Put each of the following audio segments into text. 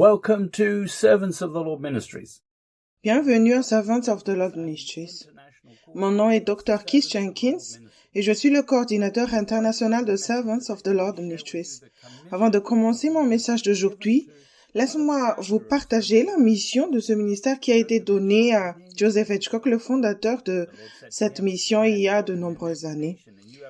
Welcome to Servants of the Lord Ministries. Bienvenue à Servants of the Lord Ministries. Mon nom est Dr. Keith Jenkins et je suis le coordinateur international de Servants of the Lord Ministries. Avant de commencer mon message d'aujourd'hui, laisse-moi vous partager la mission de ce ministère qui a été donnée à Joseph Hitchcock, le fondateur de cette mission il y a de nombreuses années.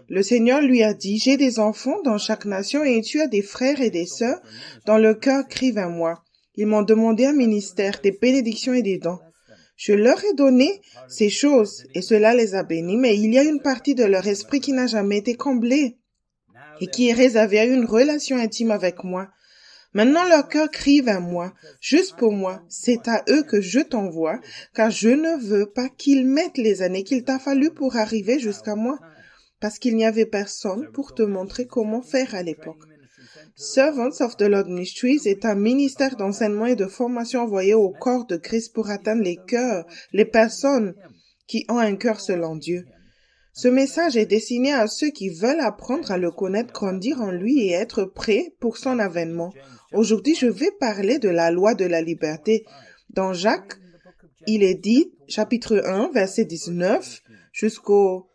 Le Seigneur lui a dit, « J'ai des enfants dans chaque nation et tu as des frères et des sœurs dans le cœur crient vers moi. Ils m'ont demandé un ministère, des bénédictions et des dons. Je leur ai donné ces choses et cela les a bénis, mais il y a une partie de leur esprit qui n'a jamais été comblée et qui est réservée à une relation intime avec moi. Maintenant leur cœur crie vers moi, juste pour moi, c'est à eux que je t'envoie, car je ne veux pas qu'ils mettent les années qu'il t'a fallu pour arriver jusqu'à moi. Parce qu'il n'y avait personne pour te montrer comment faire à l'époque. Servants of the Lord Ministries est un ministère d'enseignement et de formation envoyé au corps de Christ pour atteindre les cœurs, les personnes qui ont un cœur selon Dieu. Ce message est destiné à ceux qui veulent apprendre à le connaître, grandir en lui et être prêts pour son avènement. Aujourd'hui, je vais parler de la loi de la liberté. Dans Jacques, il est dit, chapitre 1, verset 19, jusqu'au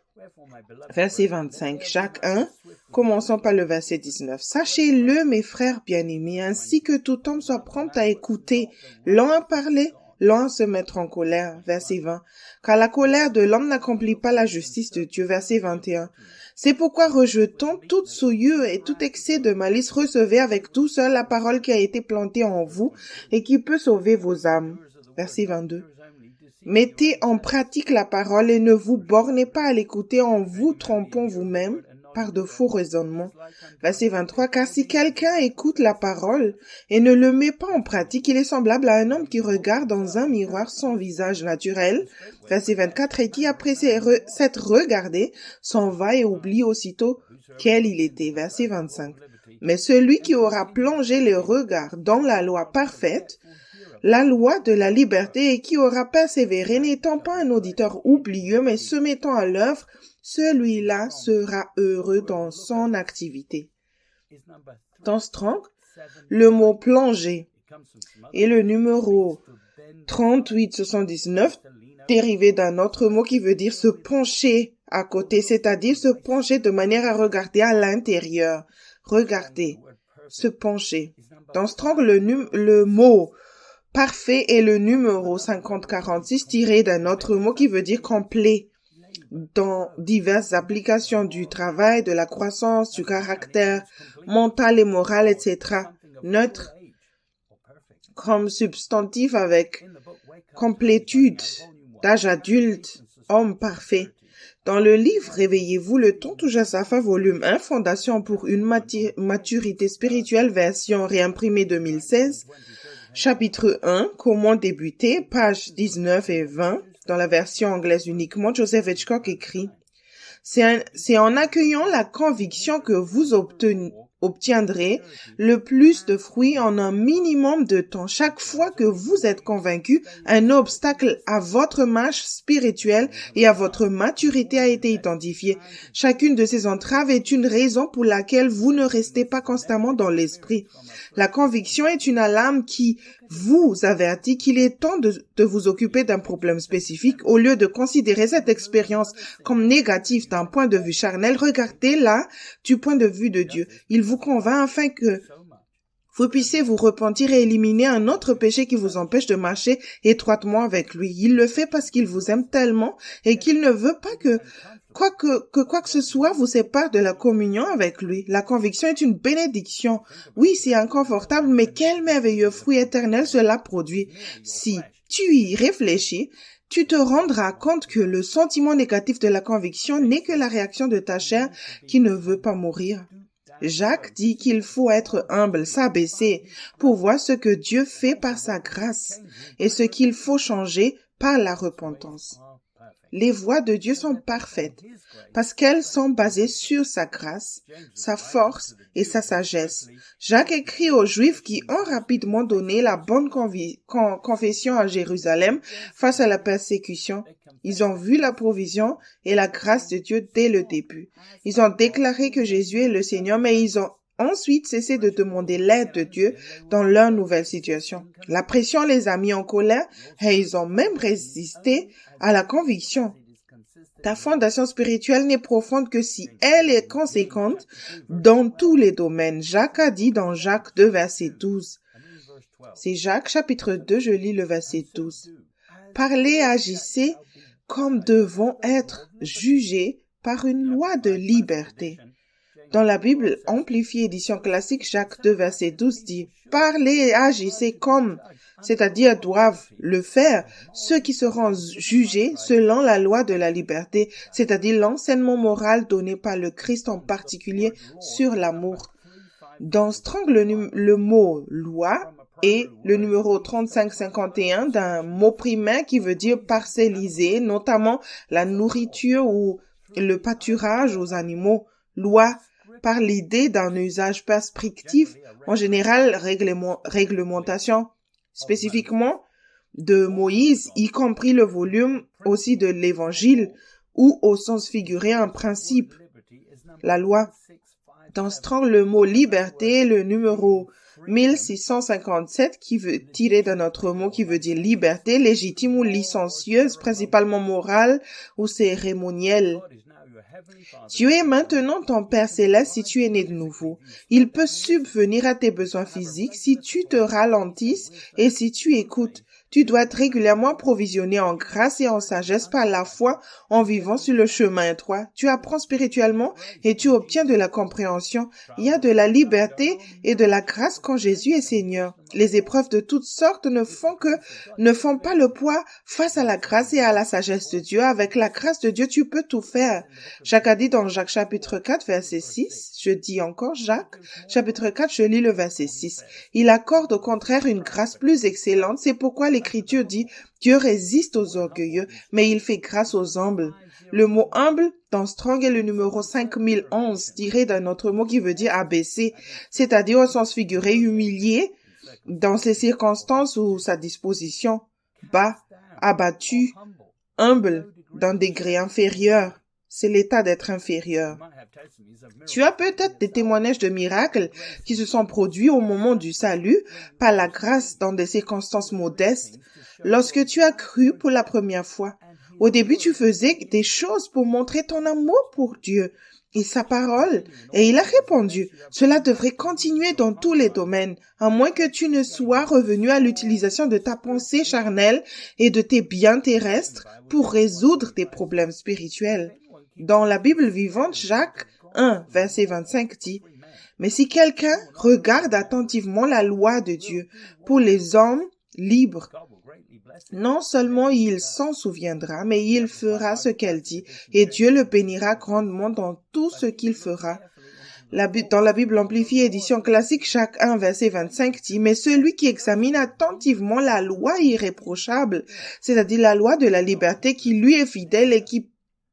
verset 25, Jacques 1, commençons par le verset 19. « Sachez-le, mes frères bien-aimés, ainsi que tout homme soit prompt à écouter, lent à parler, lent à se mettre en colère. » Verset 20. « Car la colère de l'homme n'accomplit pas la justice de Dieu. » Verset 21. « C'est pourquoi rejetons toute souillure et tout excès de malice, recevez avec douceur la parole qui a été plantée en vous et qui peut sauver vos âmes. » Verset 22. Mettez en pratique la parole et ne vous bornez pas à l'écouter en vous trompant vous-même par de faux raisonnements. Verset 23. Car si quelqu'un écoute la parole et ne le met pas en pratique, il est semblable à un homme qui regarde dans un miroir son visage naturel. Verset 24. Et qui après s'être regardé s'en va et oublie aussitôt quel il était. Verset 25. Mais celui qui aura plongé les regards dans la loi parfaite, la loi de la liberté et qui aura persévéré, n'étant pas un auditeur oublieux, mais se mettant à l'œuvre, celui-là sera heureux dans son activité. Dans Strong, le mot plonger et le numéro 3879 dérivé d'un autre mot qui veut dire se pencher à côté, c'est-à-dire se pencher de manière à regarder à l'intérieur. Regarder, se pencher. Dans Strong, le mot parfait est le numéro 5046 tiré d'un autre mot qui veut dire complet. Dans diverses applications du travail, de la croissance, du caractère mental et moral, etc. Neutre comme substantif avec complétude, d'âge adulte, homme parfait. Dans le livre Réveillez-vous, le temps touche à sa fin, volume 1, Fondation pour une maturité spirituelle, version réimprimée 2016, chapitre 1, Comment débuter, pages 19 et 20, dans la version anglaise uniquement, Joseph Hitchcock écrit « C'est en accueillant la conviction que vous obtiendrez le plus de fruits en un minimum de temps. Chaque fois que vous êtes convaincu, un obstacle à votre marche spirituelle et à votre maturité a été identifié. Chacune de ces entraves est une raison pour laquelle vous ne restez pas constamment dans l'esprit. La conviction est une alarme qui vous avertit qu'il est temps de vous occuper d'un problème spécifique. Au lieu de considérer cette expérience comme négative d'un point de vue charnel, regardez-la du point de vue de Dieu. Il vous convainc afin que vous puissiez vous repentir et éliminer un autre péché qui vous empêche de marcher étroitement avec lui. Il le fait parce qu'il vous aime tellement et qu'il ne veut pas que quoi que ce soit vous sépare de la communion avec lui. La conviction est une bénédiction. Oui, c'est inconfortable, mais quel merveilleux fruit éternel cela produit. Si tu y réfléchis, tu te rendras compte que le sentiment négatif de la conviction n'est que la réaction de ta chair qui ne veut pas mourir. Jacques dit qu'il faut être humble, s'abaisser, pour voir ce que Dieu fait par sa grâce et ce qu'il faut changer par la repentance. Les voies de Dieu sont parfaites parce qu'elles sont basées sur sa grâce, sa force et sa sagesse. Jacques écrit aux Juifs qui ont rapidement donné la bonne confession à Jérusalem face à la persécution. Ils ont vu la provision et la grâce de Dieu dès le début. Ils ont déclaré que Jésus est le Seigneur, mais ils ont ensuite cesser de demander l'aide de Dieu dans leur nouvelle situation. La pression les a mis en colère et ils ont même résisté à la conviction. Ta fondation spirituelle n'est profonde que si elle est conséquente dans tous les domaines. Jacques a dit dans Jacques 2, verset 12. C'est Jacques, chapitre 2, je lis le verset 12. Parlez et agissez comme devons être jugés par une loi de liberté. Dans la Bible amplifiée édition classique, Jacques 2, verset 12 dit « Parlez et agissez comme », c'est-à-dire doivent le faire, ceux qui seront jugés selon la loi de la liberté, c'est-à-dire l'enseignement moral donné par le Christ en particulier sur l'amour. Dans Strong, le mot « loi » et le numéro 3551 d'un mot primaire qui veut dire parcelliser, notamment la nourriture ou le pâturage aux animaux. Loi par l'idée d'un usage prescriptif, en général réglementation, spécifiquement de Moïse, y compris le volume aussi de l'Évangile, ou au sens figuré un principe, la loi. Dans Strong, le mot liberté, le numéro 1657, qui veut tirer d'un autre mot qui veut dire liberté, légitime ou licencieuse, principalement morale ou cérémonielle. Dieu est maintenant ton Père céleste si tu es né de nouveau. Il peut subvenir à tes besoins physiques si tu te ralentisses et si tu écoutes. Tu dois être régulièrement provisionné en grâce et en sagesse par la foi en vivant sur le chemin étroit. Tu apprends spirituellement et tu obtiens de la compréhension. Il y a de la liberté et de la grâce quand Jésus est Seigneur. Les épreuves de toutes sortes ne font pas le poids face à la grâce et à la sagesse de Dieu. Avec la grâce de Dieu, tu peux tout faire. Jacques a dit dans Jacques chapitre 4, verset 6, je dis encore Jacques, chapitre 4, je lis le verset 6. Il accorde au contraire une grâce plus excellente. C'est pourquoi l'Écriture dit, Dieu résiste aux orgueilleux, mais il fait grâce aux humbles. Le mot humble, dans Strong, est le numéro 5011, tiré d'un autre mot qui veut dire abaisser, c'est-à-dire au sens figuré, humilié, dans ses circonstances ou sa disposition, bas, abattu, humble, d'un degré inférieur. C'est l'état d'être inférieur. Tu as peut-être des témoignages de miracles qui se sont produits au moment du salut par la grâce dans des circonstances modestes lorsque tu as cru pour la première fois. Au début, tu faisais des choses pour montrer ton amour pour Dieu et sa parole, et il a répondu. Cela devrait continuer dans tous les domaines, à moins que tu ne sois revenu à l'utilisation de ta pensée charnelle et de tes biens terrestres pour résoudre tes problèmes spirituels. Dans la Bible vivante, Jacques 1, verset 25 dit « Mais si quelqu'un regarde attentivement la loi de Dieu pour les hommes libres, non seulement il s'en souviendra, mais il fera ce qu'elle dit, et Dieu le bénira grandement dans tout ce qu'il fera. » Dans la Bible amplifiée édition classique, Jacques 1, verset 25 dit « Mais celui qui examine attentivement la loi irréprochable, c'est-à-dire la loi de la liberté qui lui est fidèle et qui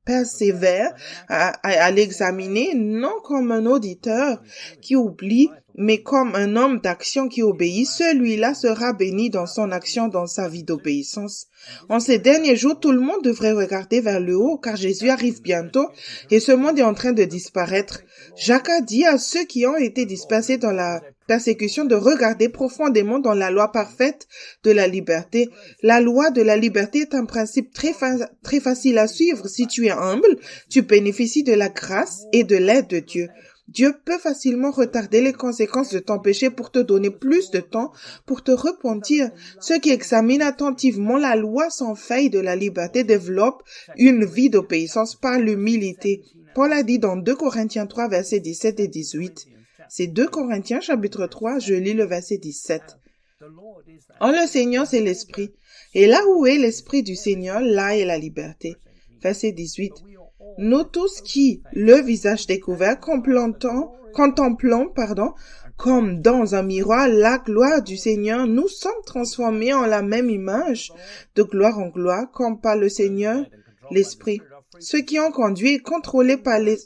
persévère à l'examiner, non comme un auditeur qui oublie, mais comme un homme d'action qui obéit, celui-là sera béni dans son action, dans sa vie d'obéissance. En ces derniers jours, tout le monde devrait regarder vers le haut, car Jésus arrive bientôt et ce monde est en train de disparaître. Jacques a dit à ceux qui ont été dispersés dans la persécution de regarder profondément dans la loi parfaite de la liberté. La loi de la liberté est un principe très facile à suivre. Si tu es humble, tu bénéficies de la grâce et de l'aide de Dieu. Dieu peut facilement retarder les conséquences de ton péché pour te donner plus de temps pour te repentir. Ceux qui examinent attentivement la loi sans faille de la liberté développent une vie d'obéissance par l'humilité. Paul a dit dans 2 Corinthiens 3, versets 17 et 18. C'est 2 Corinthiens chapitre 3, je lis le verset 17. Oh, le Seigneur, c'est l'Esprit. Et là où est l'Esprit du Seigneur, là est la liberté. Verset 18. Nous tous qui, le visage découvert, contemplant, comme dans un miroir, la gloire du Seigneur, nous sommes transformés en la même image, de gloire en gloire, comme par le Seigneur, l'Esprit. Ceux qui ont conduit et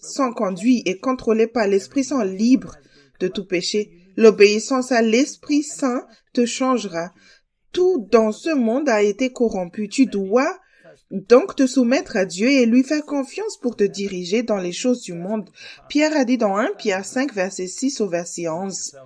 sont conduits et contrôlés par l'Esprit sont libres de tout péché. L'obéissance à l'Esprit Saint te changera. Tout dans ce monde a été corrompu. Tu dois donc te soumettre à Dieu et lui faire confiance pour te diriger dans les choses du monde. Pierre a dit dans 1 Pierre 5, verset 6 au verset 11.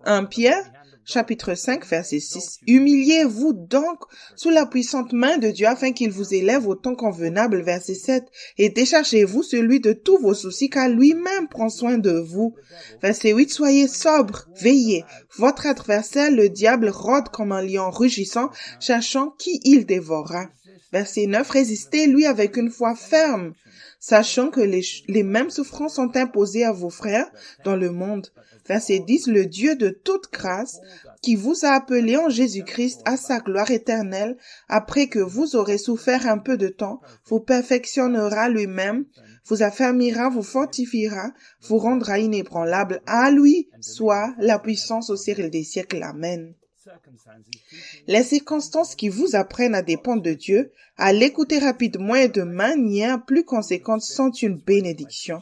1 Pierre, chapitre 5, verset 6. Humiliez-vous donc sous la puissante main de Dieu afin qu'il vous élève au temps convenable, verset 7. Et déchargez-vous celui de tous vos soucis car lui-même prend soin de vous. Verset 8. Soyez sobres, veillez. Votre adversaire, le diable, rôde comme un lion rugissant, cherchant qui il dévorera. Verset 9. Résistez-lui avec une foi ferme, sachant que les mêmes souffrances sont imposées à vos frères dans le monde. Verset 10. Le Dieu de toute grâce, qui vous a appelé en Jésus-Christ à sa gloire éternelle, après que vous aurez souffert un peu de temps, vous perfectionnera lui-même, vous affermira, vous fortifiera, vous rendra inébranlable. À lui soit la puissance au siècle des siècles. Amen. Les circonstances qui vous apprennent à dépendre de Dieu, à l'écouter rapidement et de manière plus conséquente sont une bénédiction.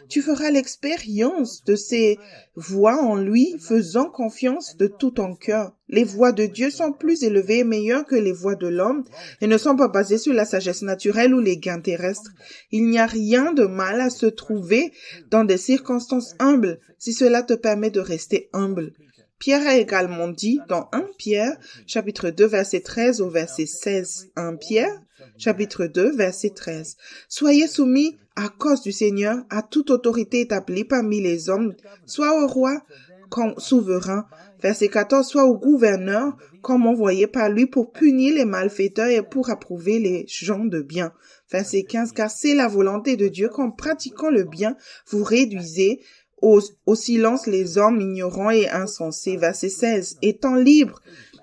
Tu feras l'expérience de ces voies en lui, faisant confiance de tout ton cœur. Les voies de Dieu sont plus élevées et meilleures que les voies de l'homme et ne sont pas basées sur la sagesse naturelle ou les gains terrestres. Il n'y a rien de mal à se trouver dans des circonstances humbles si cela te permet de rester humble. Pierre a également dit dans 1 Pierre, chapitre 2, verset 13 au verset 16. 1 Pierre, chapitre 2, verset 13. Soyez soumis à cause du Seigneur à toute autorité établie parmi les hommes, soit au roi comme souverain. Verset 14. Soit au gouverneur comme envoyé par lui pour punir les malfaiteurs et pour approuver les gens de bien. Verset 15. Car c'est la volonté de Dieu qu'en pratiquant le bien, vous réduisez au silence les hommes ignorants et insensés. Verset 16. Étant libres,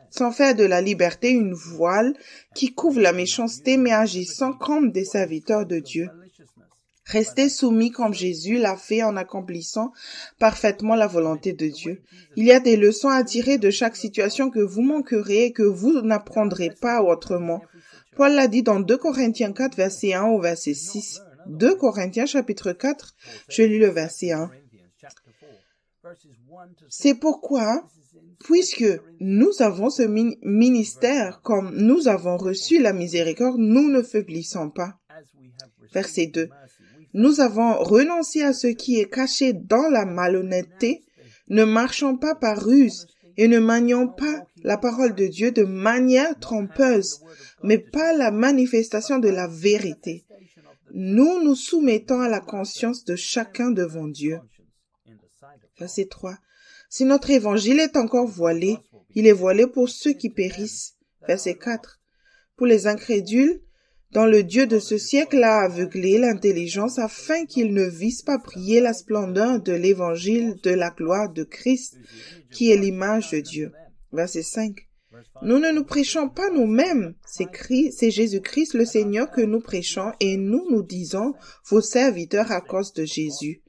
sans faire de la liberté une voile qui couvre la méchanceté, mais agissant comme des serviteurs de Dieu. Restez soumis comme Jésus l'a fait en accomplissant parfaitement la volonté de Dieu. Il y a des leçons à tirer de chaque situation que vous manquerez et que vous n'apprendrez pas autrement. Paul l'a dit dans 2 Corinthiens 4, verset 1 au verset 6. 2 Corinthiens chapitre 4, je lis le verset 1. C'est pourquoi, puisque nous avons ce ministère, comme nous avons reçu la miséricorde, nous ne faiblissons pas. Verset 2. Nous avons renoncé à ce qui est caché dans la malhonnêteté, ne marchons pas par ruse et ne manions pas la parole de Dieu de manière trompeuse, mais par la manifestation de la vérité. Nous nous soumettons à la conscience de chacun devant Dieu. Verset 3. Si notre évangile est encore voilé, il est voilé pour ceux qui périssent. Verset 4. Pour les incrédules, dont le Dieu de ce siècle a aveuglé l'intelligence afin qu'ils ne vissent pas briller la splendeur de l'évangile de la gloire de Christ, qui est l'image de Dieu. Verset 5. Nous ne nous prêchons pas nous-mêmes, c'est Jésus-Christ le Seigneur que nous prêchons et nous nous disons vos serviteurs à cause de Jésus.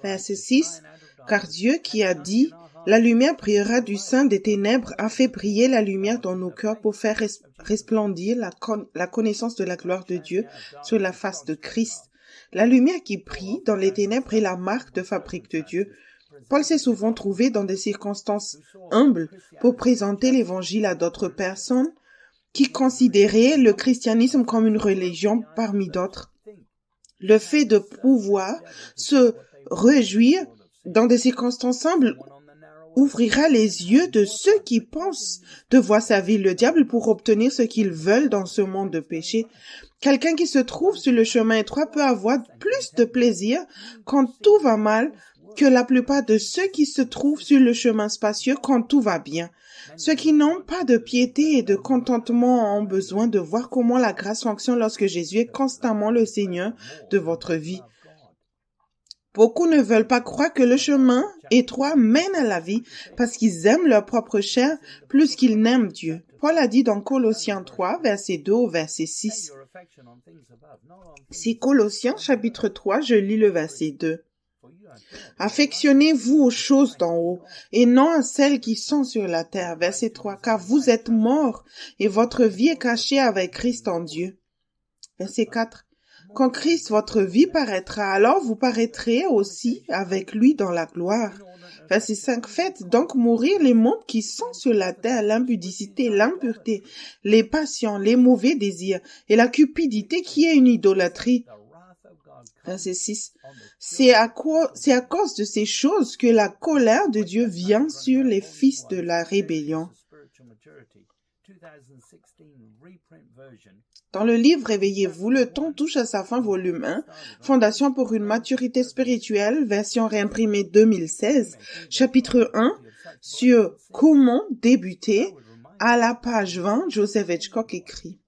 Verset 6. Car Dieu qui a dit « La lumière brillera du sein des ténèbres » a fait briller la lumière dans nos cœurs pour faire resplendir la connaissance de la gloire de Dieu sur la face de Christ. La lumière qui brille dans les ténèbres est la marque de fabrique de Dieu. Paul s'est souvent trouvé dans des circonstances humbles pour présenter l'évangile à d'autres personnes qui considéraient le christianisme comme une religion parmi d'autres. Le fait de pouvoir se réjouir dans des circonstances humbles ouvrira les yeux de ceux qui pensent devoir servir le diable pour obtenir ce qu'ils veulent dans ce monde de péché. Quelqu'un qui se trouve sur le chemin étroit peut avoir plus de plaisir quand tout va mal que la plupart de ceux qui se trouvent sur le chemin spacieux quand tout va bien. Ceux qui n'ont pas de piété et de contentement ont besoin de voir comment la grâce fonctionne lorsque Jésus est constamment le Seigneur de votre vie. Beaucoup ne veulent pas croire que le chemin étroit mène à la vie parce qu'ils aiment leur propre chair plus qu'ils n'aiment Dieu. Paul a dit dans Colossiens 3, verset 2 au verset 6. C'est Colossiens chapitre 3, je lis le verset 2. Affectionnez-vous aux choses d'en haut et non à celles qui sont sur la terre. Verset 3. Car vous êtes morts et votre vie est cachée avec Christ en Dieu. Verset 4. Quand Christ, votre vie, paraîtra, alors vous paraîtrez aussi avec lui dans la gloire. Verset 5. Faites donc mourir les membres qui sont sur la terre, l'impudicité, l'impureté, les passions, les mauvais désirs et la cupidité qui est une idolâtrie. Verset 6. C'est à cause de ces choses que la colère de Dieu vient sur les fils de la rébellion. Dans le livre Réveillez-vous, le temps touche à sa fin, volume 1, Fondation pour une maturité spirituelle, version réimprimée 2016, chapitre 1, sur comment débuter, à la page 20, Joseph Hitchcock écrit.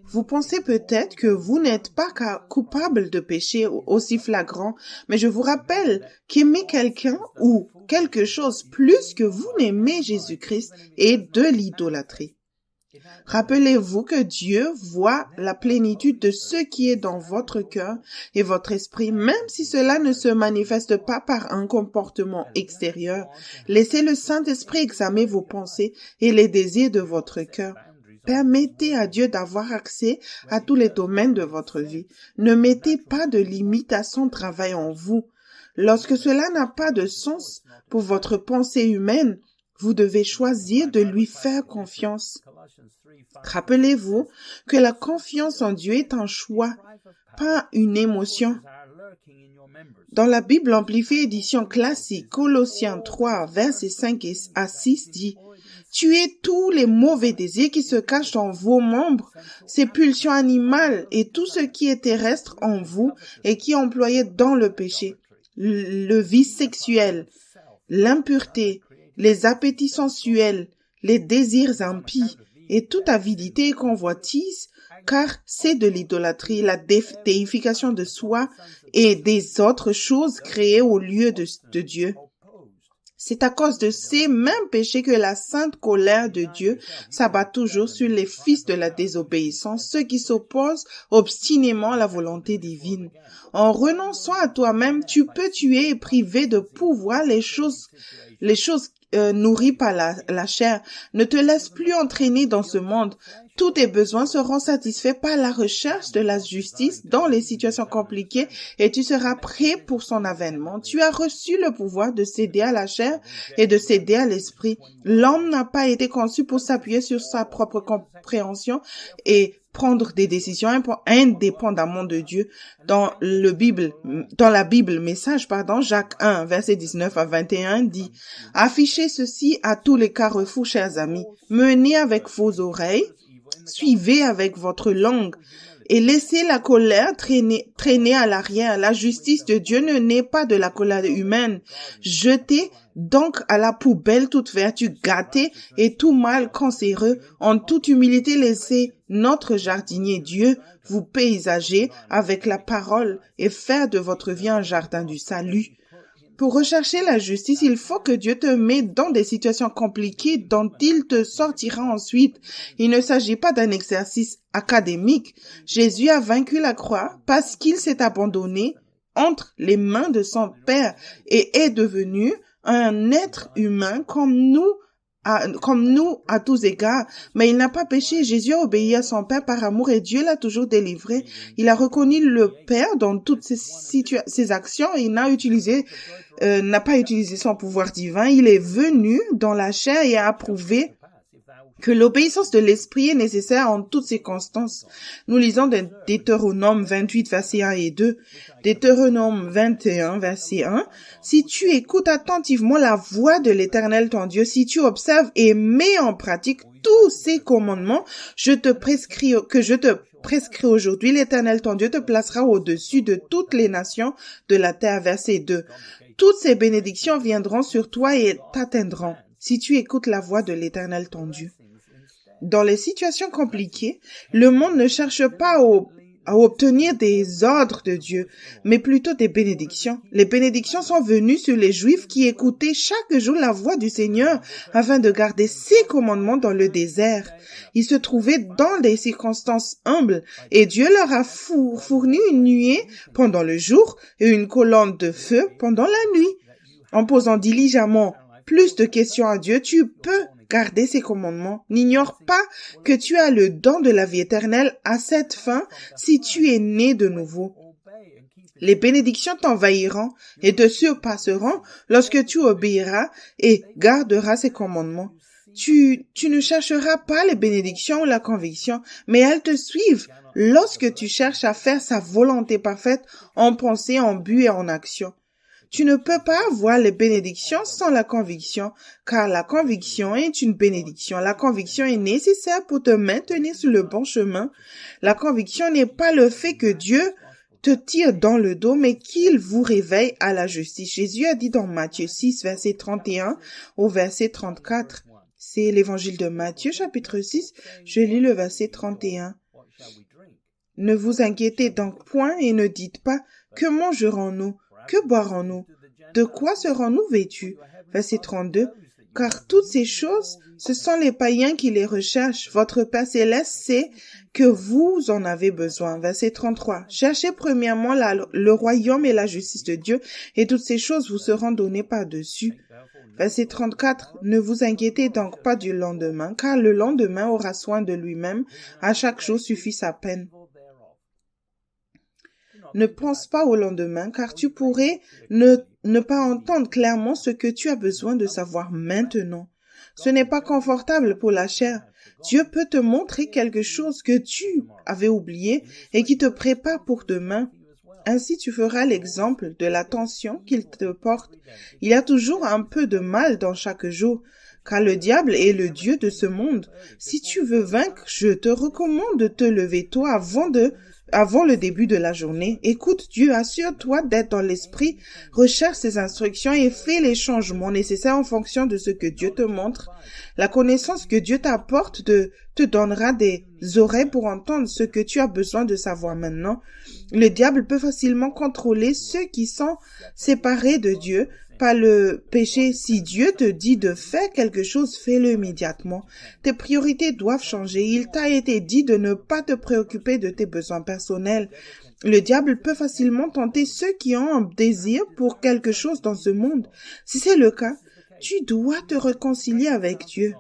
Vous pensez peut-être que vous n'êtes pas coupable de péché aussi flagrant, mais je vous rappelle qu'aimer quelqu'un ou quelque chose plus que vous n'aimez Jésus-Christ est de l'idolâtrie. Rappelez-vous que Dieu voit la plénitude de ce qui est dans votre cœur et votre esprit, même si cela ne se manifeste pas par un comportement extérieur. Laissez le Saint-Esprit examiner vos pensées et les désirs de votre cœur. Permettez à Dieu d'avoir accès à tous les domaines de votre vie. Ne mettez pas de limite à son travail en vous. Lorsque cela n'a pas de sens pour votre pensée humaine, vous devez choisir de lui faire confiance. Rappelez-vous que la confiance en Dieu est un choix, pas une émotion. Dans la Bible amplifiée édition classique, Colossiens 3, versets 5 à 6 dit « Tuez tous les mauvais désirs qui se cachent dans vos membres, ces pulsions animales et tout ce qui est terrestre en vous et qui est employé dans le péché, le vice sexuel, l'impureté, les appétits sensuels, les désirs impies et toute avidité et convoitise, car c'est de l'idolâtrie, la déification de soi et des autres choses créées au lieu de Dieu. C'est à cause de ces mêmes péchés que la sainte colère de Dieu s'abat toujours sur les fils de la désobéissance, ceux qui s'opposent obstinément à la volonté divine. En renonçant à toi-même, tu peux tuer et priver de pouvoir les choses nourries par la chair. Ne te laisse plus entraîner dans ce monde. Tous tes besoins seront satisfaits par la recherche de la justice dans les situations compliquées et tu seras prêt pour son avènement. Tu as reçu le pouvoir de céder à la chair et de céder à l'esprit. L'homme n'a pas été conçu pour s'appuyer sur sa propre compréhension et prendre des décisions indépendamment de Dieu. Dans la Bible, message, Jacques 1, verset 19 à 21 dit « Affichez ceci à tous les carrefours, chers amis. Menez avec vos oreilles, suivez avec votre langue et laissez la colère traîner à l'arrière. La justice de Dieu ne naît pas de la colère humaine. Jetez donc à la poubelle toute vertu gâtée et tout mal cancéreux. En toute humilité, laissez notre jardinier Dieu vous paysager avec la parole et faire de votre vie un jardin du salut. Pour rechercher la justice, il faut que Dieu te mette dans des situations compliquées dont il te sortira ensuite. Il ne s'agit pas d'un exercice académique. Jésus a vaincu la croix parce qu'il s'est abandonné entre les mains de son Père et est devenu un être humain comme nous à tous égards, mais il n'a pas péché. Jésus a obéi à son Père par amour et Dieu l'a toujours délivré. Il a reconnu le Père dans toutes ses actions et il n'a pas utilisé son pouvoir divin. Il est venu dans la chair et a approuvé que l'obéissance de l'esprit est nécessaire en toutes circonstances. Nous lisons dans Deutéronome 28, versets 1 et 2. Deutéronome 21, verset 1. Si tu écoutes attentivement la voix de l'Éternel ton Dieu, si tu observes et mets en pratique tous ces commandements que je te prescris aujourd'hui, l'Éternel ton Dieu te placera au-dessus de toutes les nations de la terre. Verset 2. Toutes ces bénédictions viendront sur toi et t'atteindront si tu écoutes la voix de l'Éternel ton Dieu. Dans les situations compliquées, le monde ne cherche pas à obtenir des ordres de Dieu, mais plutôt des bénédictions. Les bénédictions sont venues sur les Juifs qui écoutaient chaque jour la voix du Seigneur afin de garder ses commandements dans le désert. Ils se trouvaient dans des circonstances humbles et Dieu leur a fourni une nuée pendant le jour et une colonne de feu pendant la nuit. En posant diligemment plus de questions à Dieu, tu peux garder ses commandements. N'ignore pas que tu as le don de la vie éternelle à cette fin si tu es né de nouveau. Les bénédictions t'envahiront et te surpasseront lorsque tu obéiras et garderas ses commandements. Tu ne chercheras pas les bénédictions ou la conviction, mais elles te suivent lorsque tu cherches à faire sa volonté parfaite en pensée, en but et en action. Tu ne peux pas avoir les bénédictions sans la conviction, car la conviction est une bénédiction. La conviction est nécessaire pour te maintenir sur le bon chemin. La conviction n'est pas le fait que Dieu te tire dans le dos, mais qu'il vous réveille à la justice. Jésus a dit dans Matthieu 6, verset 31 au verset 34. C'est l'évangile de Matthieu, chapitre 6. Je lis le verset 31. Ne vous inquiétez donc point et ne dites pas « Que mangerons-nous? Que boirons-nous? De quoi serons-nous vêtus ?» Verset 32. Car toutes ces choses, ce sont les païens qui les recherchent. Votre Père céleste sait que vous en avez besoin. Verset 33. Cherchez premièrement le royaume et la justice de Dieu, et toutes ces choses vous seront données par-dessus. Verset 34. Ne vous inquiétez donc pas du lendemain, car le lendemain aura soin de lui-même. À chaque jour suffit sa peine. Ne pense pas au lendemain, car tu pourrais ne pas entendre clairement ce que tu as besoin de savoir maintenant. Ce n'est pas confortable pour la chair. Dieu peut te montrer quelque chose que tu avais oublié et qui te prépare pour demain. Ainsi, tu feras l'exemple de l'attention qu'il te porte. Il y a toujours un peu de mal dans chaque jour, car le diable est le Dieu de ce monde. Si tu veux vaincre, je te recommande de te lever tôt avant le début de la journée. Écoute Dieu, assure-toi d'être dans l'esprit, recherche ses instructions et fais les changements nécessaires en fonction de ce que Dieu te montre. La connaissance que Dieu t'apporte te donnera des oreilles pour entendre ce que tu as besoin de savoir maintenant. Le diable peut facilement contrôler ceux qui sont séparés de Dieu par le péché. Si Dieu te dit de faire quelque chose, fais-le immédiatement. Tes priorités doivent changer. Il t'a été dit de ne pas te préoccuper de tes besoins personnels. Le diable peut facilement tenter ceux qui ont un désir pour quelque chose dans ce monde. Si c'est le cas, tu dois te réconcilier avec Dieu.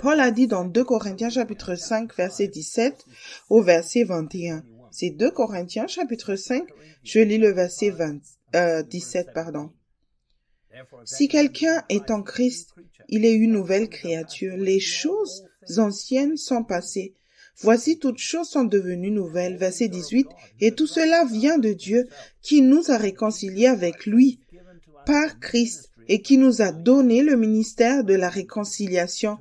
Paul a dit dans 2 Corinthiens chapitre 5 verset 17 au verset 21. C'est 2 Corinthiens chapitre 5, je lis le verset 17. Si quelqu'un est en Christ, il est une nouvelle créature. Les choses anciennes sont passées. Voici toutes choses sont devenues nouvelles. Verset 18. Et tout cela vient de Dieu qui nous a réconciliés avec lui par Christ et qui nous a donné le ministère de la réconciliation.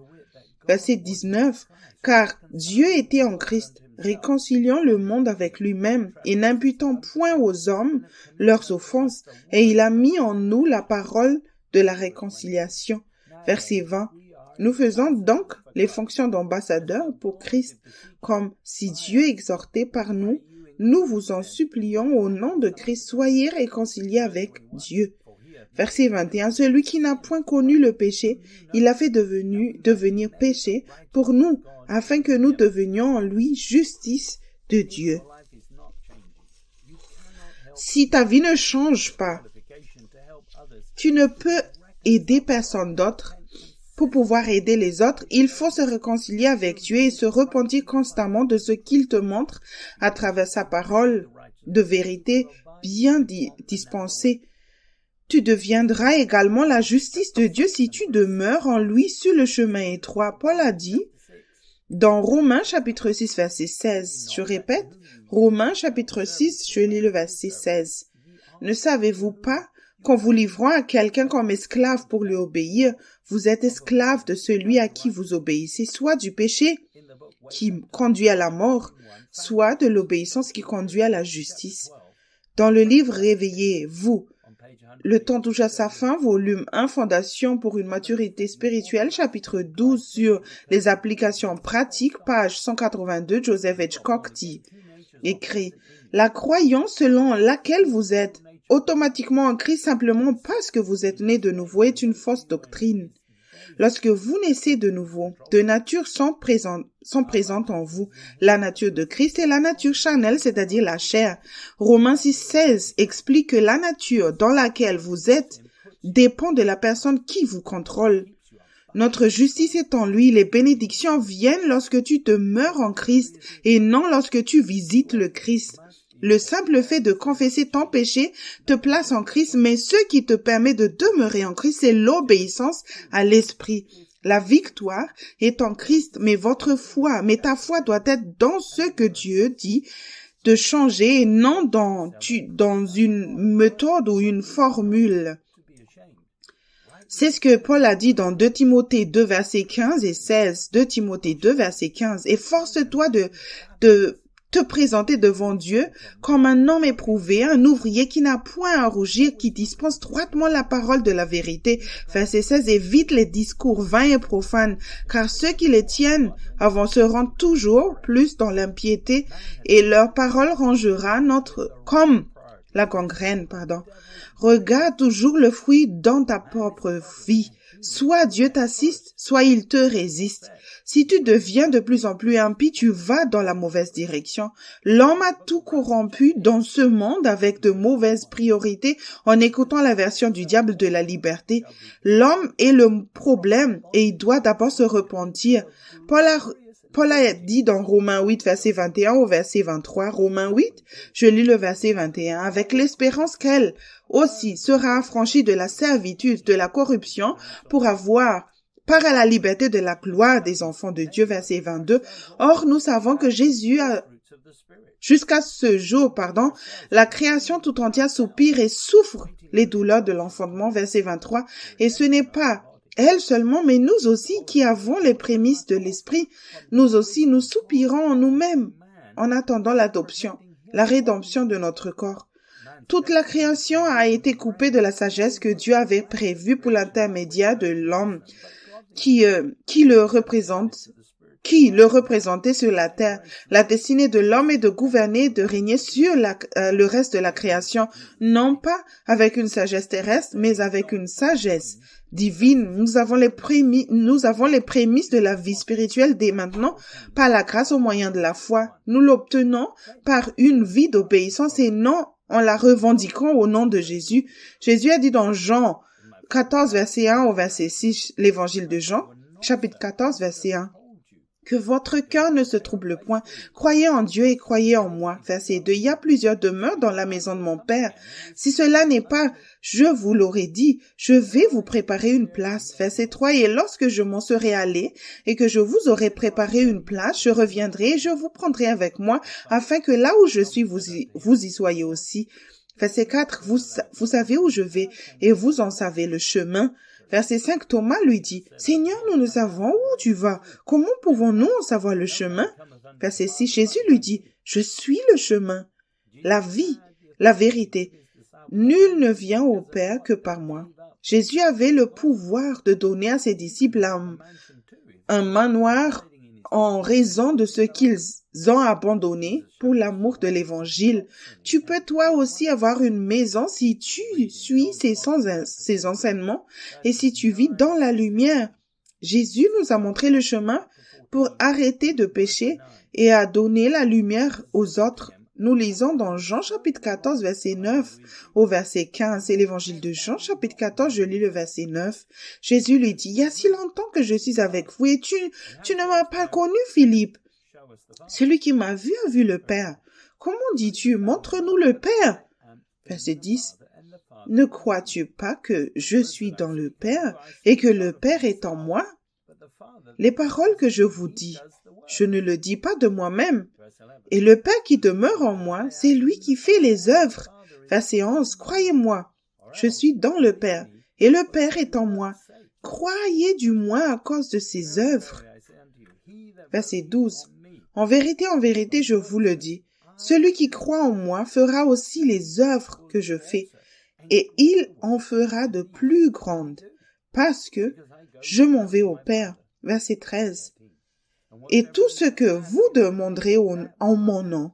Verset 19. Car Dieu était en Christ, réconciliant le monde avec lui-même et n'imputant point aux hommes leurs offenses, et il a mis en nous la parole de la réconciliation. Verset 20. Nous faisons donc les fonctions d'ambassadeurs pour Christ, comme si Dieu exhortait par nous. Nous vous en supplions au nom de Christ, soyez réconciliés avec Dieu. Verset 21. Celui qui n'a point connu le péché, il l'a fait devenir péché pour nous, afin que nous devenions en lui justice de Dieu. Si ta vie ne change pas, tu ne peux aider personne d'autre. Pour pouvoir aider les autres, il faut se réconcilier avec Dieu et se repentir constamment de ce qu'il te montre à travers sa parole de vérité bien dispensée. Tu deviendras également la justice de Dieu si tu demeures en lui sur le chemin étroit. Paul a dit dans Romains chapitre 6 verset 16, je répète, Romains chapitre 6, je lis le verset 16. Ne savez-vous pas qu'en vous livrant à quelqu'un comme esclave pour lui obéir, vous êtes esclave de celui à qui vous obéissez, soit du péché qui conduit à la mort, soit de l'obéissance qui conduit à la justice. Dans le livre Réveillez-vous, le temps touche à sa fin, volume 1, Fondation pour une maturité spirituelle, chapitre 12 sur les applications pratiques, page 182, Joseph Hitchcock dit, écrit, la croyance selon laquelle vous êtes automatiquement en Christ simplement parce que vous êtes né de nouveau est une fausse doctrine. Lorsque vous naissez de nouveau, deux natures sont présentes en vous, la nature de Christ et la nature charnelle, c'est-à-dire la chair. Romains 6,16 explique que la nature dans laquelle vous êtes dépend de la personne qui vous contrôle. Notre justice est en lui. Les bénédictions viennent lorsque tu demeures en Christ et non lorsque tu visites le Christ. Le simple fait de confesser ton péché te place en Christ, mais ce qui te permet de demeurer en Christ, c'est l'obéissance à l'Esprit. La victoire est en Christ, mais ta foi doit être dans ce que Dieu dit de changer et non dans une méthode ou une formule. C'est ce que Paul a dit dans 2 Timothée 2, versets 15 et 16. 2 Timothée 2, verset 15. Et force-toi de te présenter devant Dieu comme un homme éprouvé, un ouvrier qui n'a point à rougir, qui dispense droitement la parole de la vérité. Verset 16, évite les discours vains et profanes, car ceux qui les tiennent avanceront toujours plus dans l'impiété, et leur parole rangera comme la gangrène, Regarde toujours le fruit dans ta propre vie. Soit Dieu t'assiste, soit il te résiste. Si tu deviens de plus en plus impie, tu vas dans la mauvaise direction. L'homme a tout corrompu dans ce monde avec de mauvaises priorités en écoutant la version du diable de la liberté. L'homme est le problème et il doit d'abord se repentir. Paul a dit dans Romains 8, verset 21 au verset 23, Romains 8, je lis le verset 21, avec l'espérance qu'elle aussi sera affranchie de la servitude, de la corruption, pour avoir part à la liberté de la gloire des enfants de Dieu, verset 22. Or, nous savons que jusqu'à ce jour, la création tout entière soupire et souffre les douleurs de l'enfantement, verset 23, et ce n'est pas elle seulement, mais nous aussi qui avons les prémices de l'esprit, nous aussi nous soupirons en nous-mêmes en attendant l'adoption, la rédemption de notre corps. Toute la création a été coupée de la sagesse que Dieu avait prévue pour l'intermédiaire de l'homme qui le représentait sur la terre. La destinée de l'homme est de gouverner, de régner sur le reste de la création, non pas avec une sagesse terrestre, mais avec une sagesse divine. Nous avons les prémices de la vie spirituelle dès maintenant par la grâce au moyen de la foi. Nous l'obtenons par une vie d'obéissance et non en la revendiquant au nom de Jésus. Jésus a dit dans Jean 14, verset 1 au verset 6, l'évangile de Jean, chapitre 14, verset 1. Que votre cœur ne se trouble point. Croyez en Dieu et croyez en moi. Verset 2. Il y a plusieurs demeures dans la maison de mon Père. Si cela n'est pas, je vous l'aurais dit, je vais vous préparer une place. Verset 3. Et lorsque je m'en serai allé et que je vous aurai préparé une place, je reviendrai et je vous prendrai avec moi, afin que là où je suis, vous y soyez aussi. Verset 4. Vous savez où je vais et vous en savez le chemin. Verset 5, Thomas lui dit, « Seigneur, nous ne savons où tu vas. Comment pouvons-nous en savoir le chemin ?» Verset 6, Jésus lui dit, « Je suis le chemin, la vie, la vérité. Nul ne vient au Père que par moi. » Jésus avait le pouvoir de donner à ses disciples un manoir en raison de ce qu'ils ont abandonné pour l'amour de l'Évangile. Tu peux toi aussi avoir une maison si tu suis ses enseignements et si tu vis dans la lumière. Jésus nous a montré le chemin pour arrêter de pécher et à donner la lumière aux autres. Nous lisons dans Jean chapitre 14, verset 9 au verset 15. C'est l'évangile de Jean chapitre 14, je lis le verset 9. Jésus lui dit, « Il y a si longtemps que je suis avec vous et tu ne m'as pas connu, Philippe. Celui qui m'a vu a vu le Père. Comment dis-tu, montre-nous le Père ?» Verset 10. « Ne crois-tu pas que je suis dans le Père et que le Père est en moi? Les paroles que je vous dis, je ne le dis pas de moi-même. Et le Père qui demeure en moi, c'est lui qui fait les œuvres. » Verset 11. « Croyez-moi, je suis dans le Père et le Père est en moi. Croyez du moins à cause de ses œuvres. » Verset 12. « En vérité, je vous le dis, celui qui croit en moi fera aussi les œuvres que je fais, et il en fera de plus grandes, parce que je m'en vais au Père. » Verset 13. « Et tout ce que vous demanderez en mon nom,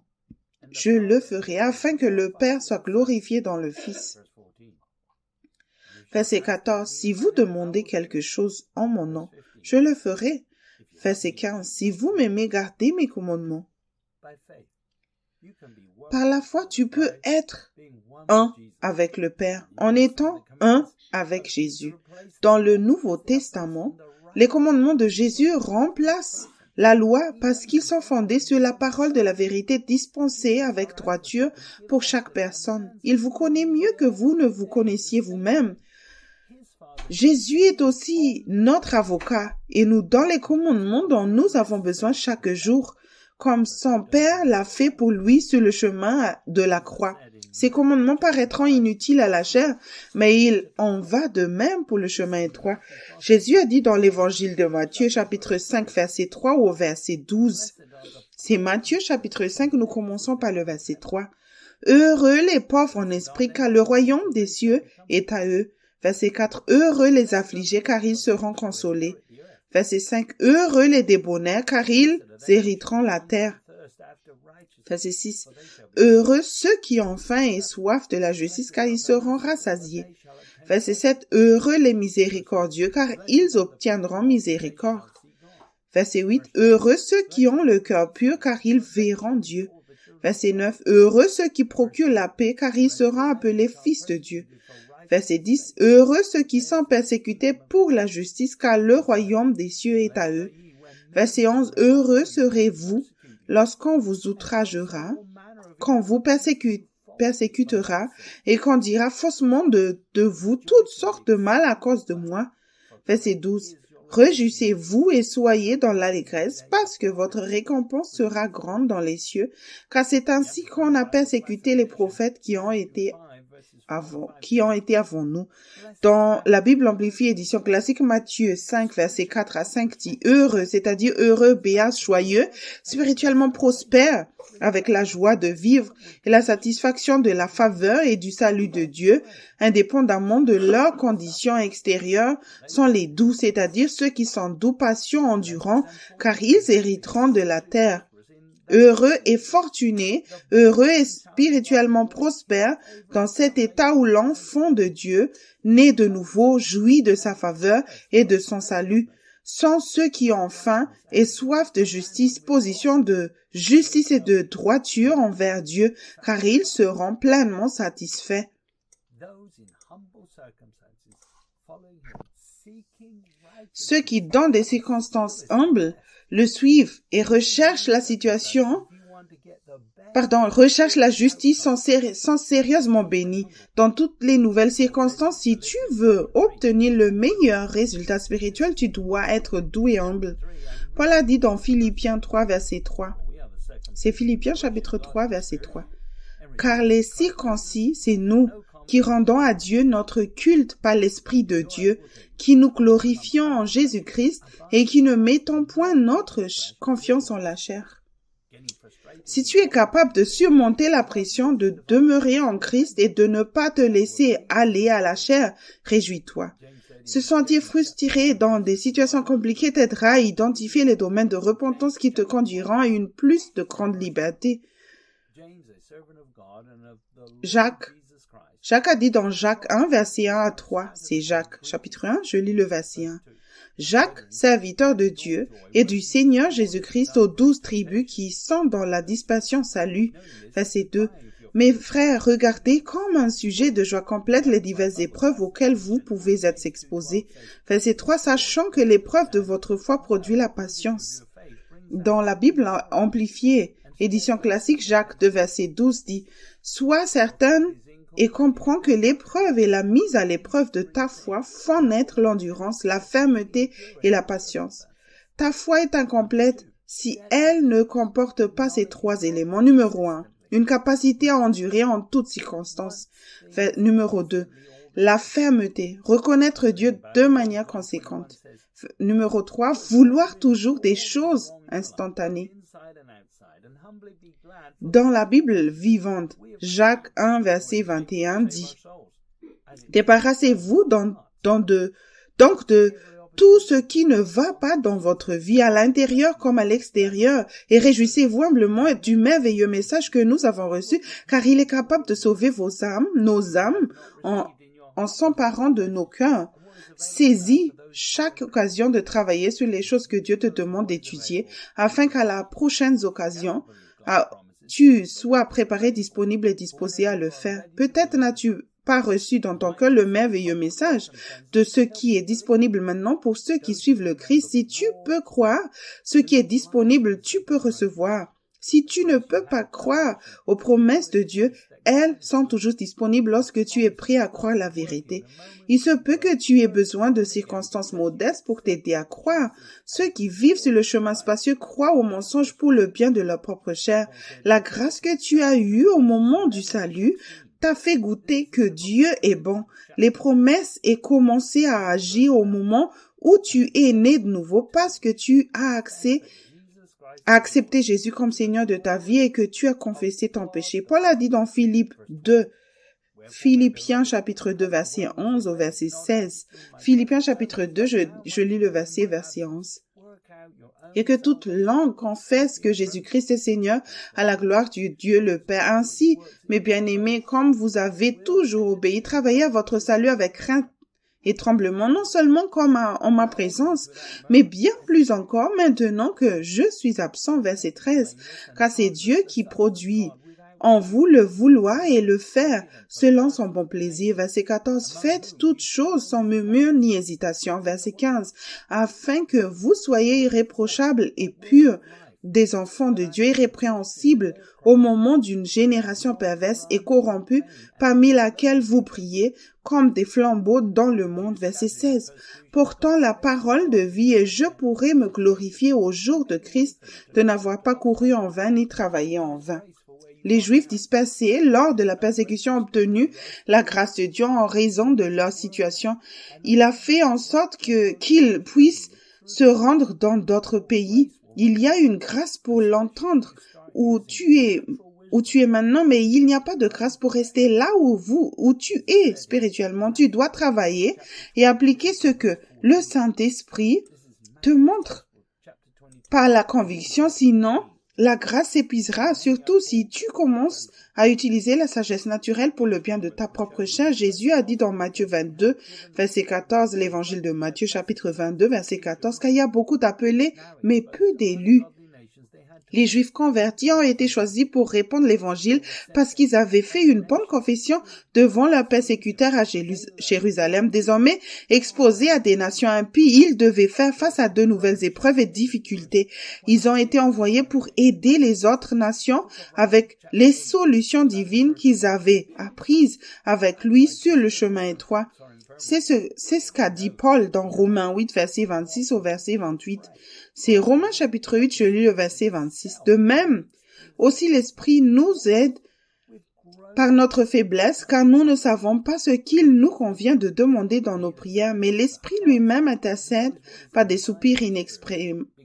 je le ferai, afin que le Père soit glorifié dans le Fils. » Verset 14. « Si vous demandez quelque chose en mon nom, je le ferai. » Verset 15. « Si vous m'aimez, gardez mes commandements. » Par la foi, tu peux être un avec le Père en étant un avec Jésus. Dans le Nouveau Testament, Les commandements de Jésus remplacent la loi parce qu'ils sont fondés sur la parole de la vérité dispensée avec droiture pour chaque personne. Il vous connaît mieux que vous ne vous connaissiez vous-même. Jésus est aussi notre avocat et nous donne les commandements dont nous avons besoin chaque jour, comme son Père l'a fait pour lui sur le chemin de la croix. Ces commandements paraîtront inutiles à la chair, mais il en va de même pour le chemin étroit. Jésus a dit dans l'évangile de Matthieu, chapitre 5, verset 3 au verset 12. C'est Matthieu, chapitre 5, nous commençons par le verset 3. Heureux les pauvres en esprit, car le royaume des cieux est à eux. Verset 4. Heureux les affligés, car ils seront consolés. Verset 5. Heureux les débonnaires, car ils hériteront la terre. Verset 6. Heureux ceux qui ont faim et soif de la justice, car ils seront rassasiés. Verset 7. Heureux les miséricordieux, car ils obtiendront miséricorde. Verset 8. Heureux ceux qui ont le cœur pur, car ils verront Dieu. Verset 9. Heureux ceux qui procurent la paix, car ils seront appelés fils de Dieu. Verset 10. Heureux ceux qui sont persécutés pour la justice, car le royaume des cieux est à eux. Verset 11. Heureux serez-vous lorsqu'on vous outragera, qu'on vous persécutera et qu'on dira faussement de vous toutes sortes de mal à cause de moi. Verset 12. Réjouissez-vous et soyez dans l'allégresse, parce que votre récompense sera grande dans les cieux, car c'est ainsi qu'on a persécuté les prophètes qui ont été avant nous. Dans la Bible amplifiée édition classique, Matthieu 5, versets 4 à 5 dit heureux, c'est-à-dire heureux, béat, joyeux, spirituellement prospère, avec la joie de vivre et la satisfaction de la faveur et du salut de Dieu, indépendamment de leurs conditions extérieures, sont les doux, c'est-à-dire ceux qui sont doux, patients, endurants, car ils hériteront de la terre. Heureux et fortuné, heureux et spirituellement prospère dans cet état où l'enfant de Dieu, né de nouveau, jouit de sa faveur et de son salut, sont ceux qui ont faim et soif de justice, position de justice et de droiture envers Dieu, car ils seront pleinement satisfaits. Ceux qui, dans des circonstances humbles, le suivent et recherchent la justice sont sérieusement bénis. Dans toutes les nouvelles circonstances, si tu veux obtenir le meilleur résultat spirituel, tu dois être doux et humble. Paul a dit dans Philippiens 3, verset 3. C'est Philippiens chapitre 3, verset 3. Car les circoncis, c'est nous qui rendons à Dieu notre culte par l'Esprit de Dieu, qui nous glorifions en Jésus-Christ et qui ne mettons point notre confiance en la chair. Si tu es capable de surmonter la pression de demeurer en Christ et de ne pas te laisser aller à la chair, réjouis-toi. Se sentir frustré dans des situations compliquées t'aidera à identifier les domaines de repentance qui te conduiront à une plus de grande liberté. Jacques a dit dans Jacques 1, verset 1 à 3, c'est Jacques, chapitre 1, je lis le verset 1. Jacques, serviteur de Dieu et du Seigneur Jésus-Christ aux 12 tribus qui sont dans la dispensation salut. Verset 2. Mes frères, regardez comme un sujet de joie complète les diverses épreuves auxquelles vous pouvez être exposés. Verset 3. Sachant que l'épreuve de votre foi produit la patience. Dans la Bible amplifiée, édition classique, Jacques 2, verset 12 dit « Sois certaine et comprends que l'épreuve et la mise à l'épreuve de ta foi font naître l'endurance, la fermeté et la patience. Ta foi est incomplète si elle ne comporte pas ces 3 éléments. Numéro 1, une capacité à endurer en toutes circonstances. Numéro 2, la fermeté, reconnaître Dieu de manière conséquente. Numéro 3, vouloir toujours des choses instantanées. Dans la Bible vivante, Jacques 1, verset 21 dit « Débarrassez-vous donc de tout ce qui ne va pas dans votre vie, à l'intérieur comme à l'extérieur, et réjouissez-vous humblement du merveilleux message que nous avons reçu, car il est capable de sauver nos âmes, en s'emparant de nos cœurs. Saisis chaque occasion de travailler sur les choses que Dieu te demande d'étudier, afin qu'à la prochaine occasion, tu sois préparé, disponible et disposé à le faire. Peut-être n'as-tu pas reçu dans ton cœur le merveilleux message de ce qui est disponible maintenant pour ceux qui suivent le Christ, si tu peux croire, ce qui est disponible, tu peux recevoir. Si tu ne peux pas croire aux promesses de Dieu, elles sont toujours disponibles lorsque tu es prêt à croire la vérité. Il se peut que tu aies besoin de circonstances modestes pour t'aider à croire. Ceux qui vivent sur le chemin spacieux croient aux mensonges pour le bien de leur propre chair. La grâce que tu as eue au moment du salut t'a fait goûter que Dieu est bon. Les promesses et commencé à agir au moment où tu es né de nouveau parce que tu as accepté Jésus comme Seigneur de ta vie et que tu as confessé ton péché. Paul a dit dans Philippiens chapitre 2 verset 11 au verset 16. Philippiens chapitre 2, je lis le verset 11. Et que toute langue confesse que Jésus-Christ est Seigneur à la gloire du Dieu le Père. Ainsi, mes bien-aimés, comme vous avez toujours obéi, travaillez à votre salut avec crainte et tremblement, non seulement comme en ma présence, mais bien plus encore maintenant que je suis absent, verset 13, car c'est Dieu qui produit en vous le vouloir et le faire, selon son bon plaisir. Verset 14, faites toutes choses sans murmure ni hésitation. Verset 15, afin que vous soyez irréprochables et purs, des enfants de Dieu irrépréhensibles au moment d'une génération perverse et corrompue, parmi laquelle vous priez comme des flambeaux dans le monde. Verset 16. Portant la parole de vie, et je pourrai me glorifier au jour de Christ de n'avoir pas couru en vain ni travaillé en vain. Les Juifs dispersés lors de la persécution ont obtenu la grâce de Dieu en raison de leur situation. Il a fait en sorte qu'ils puissent se rendre dans d'autres pays. Il y a une grâce pour l'entendre où tu es maintenant, mais il n'y a pas de grâce pour rester là où tu es spirituellement. Tu dois travailler et appliquer ce que le Saint-Esprit te montre par la conviction, sinon la grâce s'épuisera, surtout si tu commences à utiliser la sagesse naturelle pour le bien de ta propre chair. Jésus a dit dans Matthieu 22, verset 14, l'évangile de Matthieu, chapitre 22, verset 14, qu'il y a beaucoup d'appelés, mais peu d'élus. Les Juifs convertis ont été choisis pour répandre l'Évangile parce qu'ils avaient fait une bonne confession devant leurs persécuteurs à Jérusalem. Désormais exposés à des nations impies, ils devaient faire face à de nouvelles épreuves et difficultés. Ils ont été envoyés pour aider les autres nations avec les solutions divines qu'ils avaient apprises avec lui sur le chemin étroit. C'est ce qu'a dit Paul dans Romains 8, verset 26 au verset 28. C'est Romains chapitre 8, je lis le verset 26. De même, aussi l'Esprit nous aide par notre faiblesse, car nous ne savons pas ce qu'il nous convient de demander dans nos prières, mais l'Esprit lui-même intercède par des soupirs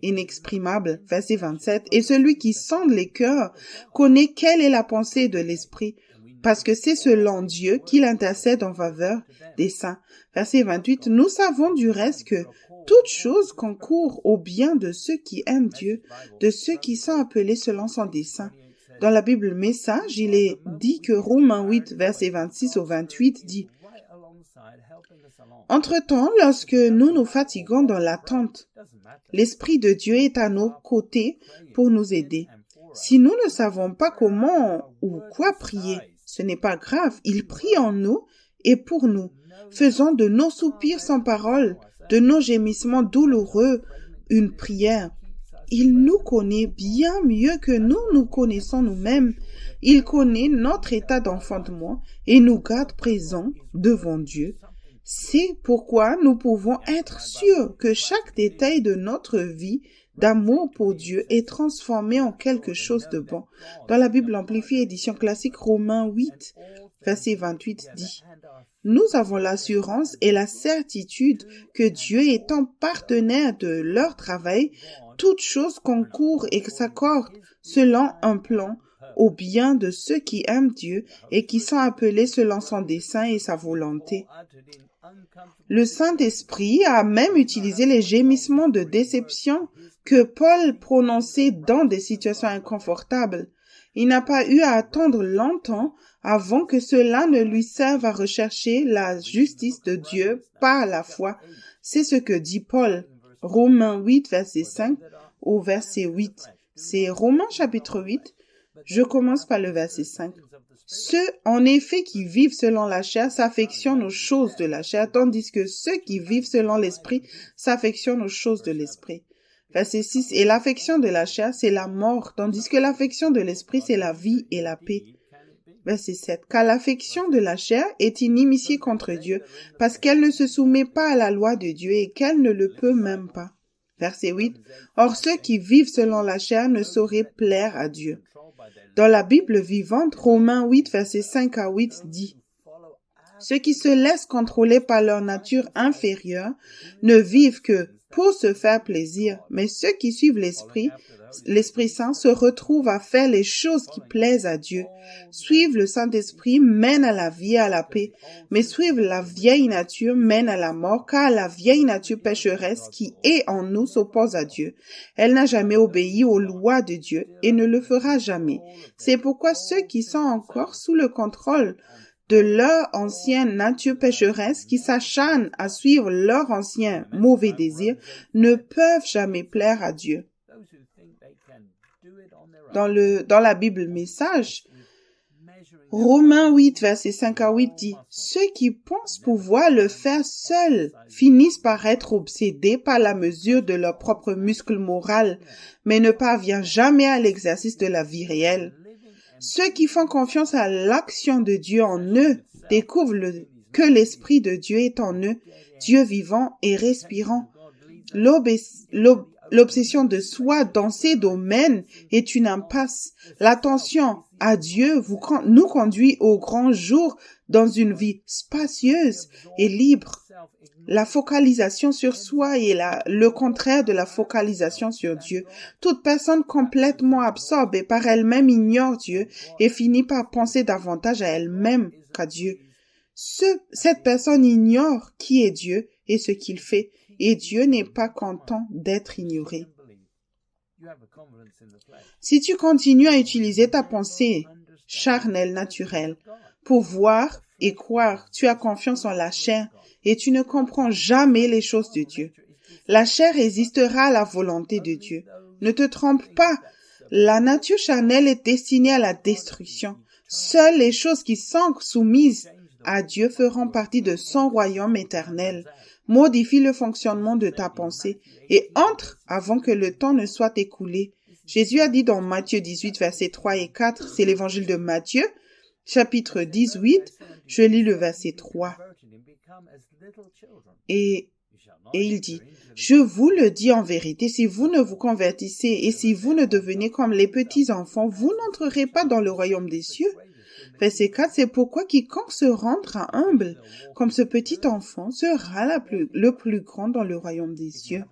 inexprimables. Verset 27. Et celui qui sonde les cœurs connaît quelle est la pensée de l'Esprit, parce que c'est selon Dieu qu'il intercède en faveur des saints. Verset 28, nous savons du reste que toute chose concourt au bien de ceux qui aiment Dieu, de ceux qui sont appelés selon son dessein. Dans la Bible Message, il est dit que Romains 8, verset 26 au 28 dit « Entre-temps, lorsque nous nous fatiguons dans l'attente, l'Esprit de Dieu est à nos côtés pour nous aider. Si nous ne savons pas comment ou quoi prier, ce n'est pas grave, il prie en nous et pour nous, faisant de nos soupirs sans parole, de nos gémissements douloureux, une prière. Il nous connaît bien mieux que nous nous connaissons nous-mêmes. Il connaît notre état d'enfantement et nous garde présents devant Dieu. C'est pourquoi nous pouvons être sûrs que chaque détail de notre vie d'amour pour Dieu est transformé en quelque chose de bon. Dans la Bible amplifiée édition classique, Romains 8, verset 28 dit « Nous avons l'assurance et la certitude que Dieu étant partenaire de leur travail, toutes choses concourent et s'accordent selon un plan au bien de ceux qui aiment Dieu et qui sont appelés selon son dessein et sa volonté. » Le Saint-Esprit a même utilisé les gémissements de déception que Paul prononçait dans des situations inconfortables. Il n'a pas eu à attendre longtemps avant que cela ne lui serve à rechercher la justice de Dieu par la foi. C'est ce que dit Paul. Romains 8, verset 5 au verset 8. C'est Romains chapitre 8. Je commence par le verset 5. Ceux, en effet, qui vivent selon la chair s'affectionnent aux choses de la chair, tandis que ceux qui vivent selon l'esprit s'affectionnent aux choses de l'esprit. Verset 6. Et l'affection de la chair, c'est la mort, tandis que l'affection de l'esprit, c'est la vie et la paix. Verset 7. Car l'affection de la chair est inimitié contre Dieu, parce qu'elle ne se soumet pas à la loi de Dieu et qu'elle ne le peut même pas. Verset 8. Or, ceux qui vivent selon la chair ne sauraient plaire à Dieu. Dans la Bible vivante, Romains 8, versets 5 à 8 dit « Ceux qui se laissent contrôler par leur nature inférieure ne vivent que pour se faire plaisir, mais ceux qui suivent l'Esprit Saint se retrouvent à faire les choses qui plaisent à Dieu. Suivre le Saint-Esprit mène à la vie et à la paix, mais suivre la vieille nature mène à la mort, car la vieille nature pécheresse qui est en nous s'oppose à Dieu. Elle n'a jamais obéi aux lois de Dieu et ne le fera jamais. C'est pourquoi ceux qui sont encore sous le contrôle de leur ancienne nature pécheresse, qui s'acharnent à suivre leur ancien mauvais désir, ne peuvent jamais plaire à Dieu. Dans la Bible Message, Romains 8, versets 5 à 8 dit « Ceux qui pensent pouvoir le faire seuls finissent par être obsédés par la mesure de leur propre muscle moral, mais ne parviennent jamais à l'exercice de la vie réelle. Ceux qui font confiance à l'action de Dieu en eux découvrent que l'Esprit de Dieu est en eux, Dieu vivant et respirant. L'obsession de soi dans ces domaines est une impasse. L'attention à Dieu nous conduit au grand jour dans une vie spacieuse et libre. La focalisation sur soi est le contraire de la focalisation sur Dieu. Toute personne complètement absorbée par elle-même ignore Dieu et finit par penser davantage à elle-même qu'à Dieu. Cette personne ignore qui est Dieu et ce qu'il fait, et Dieu n'est pas content d'être ignoré. Si tu continues à utiliser ta pensée charnelle naturelle pour voir et croire, tu as confiance en la chair et tu ne comprends jamais les choses de Dieu. La chair résistera à la volonté de Dieu. Ne te trompe pas, la nature charnelle est destinée à la destruction. Seules les choses qui sont soumises à Dieu feront partie de son royaume éternel. Modifie le fonctionnement de ta pensée et entre avant que le temps ne soit écoulé. Jésus a dit dans Matthieu 18, versets 3 et 4, c'est l'évangile de Matthieu, chapitre 18, je lis le verset 3. Et il dit, « Je vous le dis en vérité, si vous ne vous convertissez et si vous ne devenez comme les petits enfants, vous n'entrerez pas dans le royaume des cieux. » Verset 4, c'est pourquoi quiconque se rendra humble comme ce petit enfant sera le plus grand dans le royaume des cieux.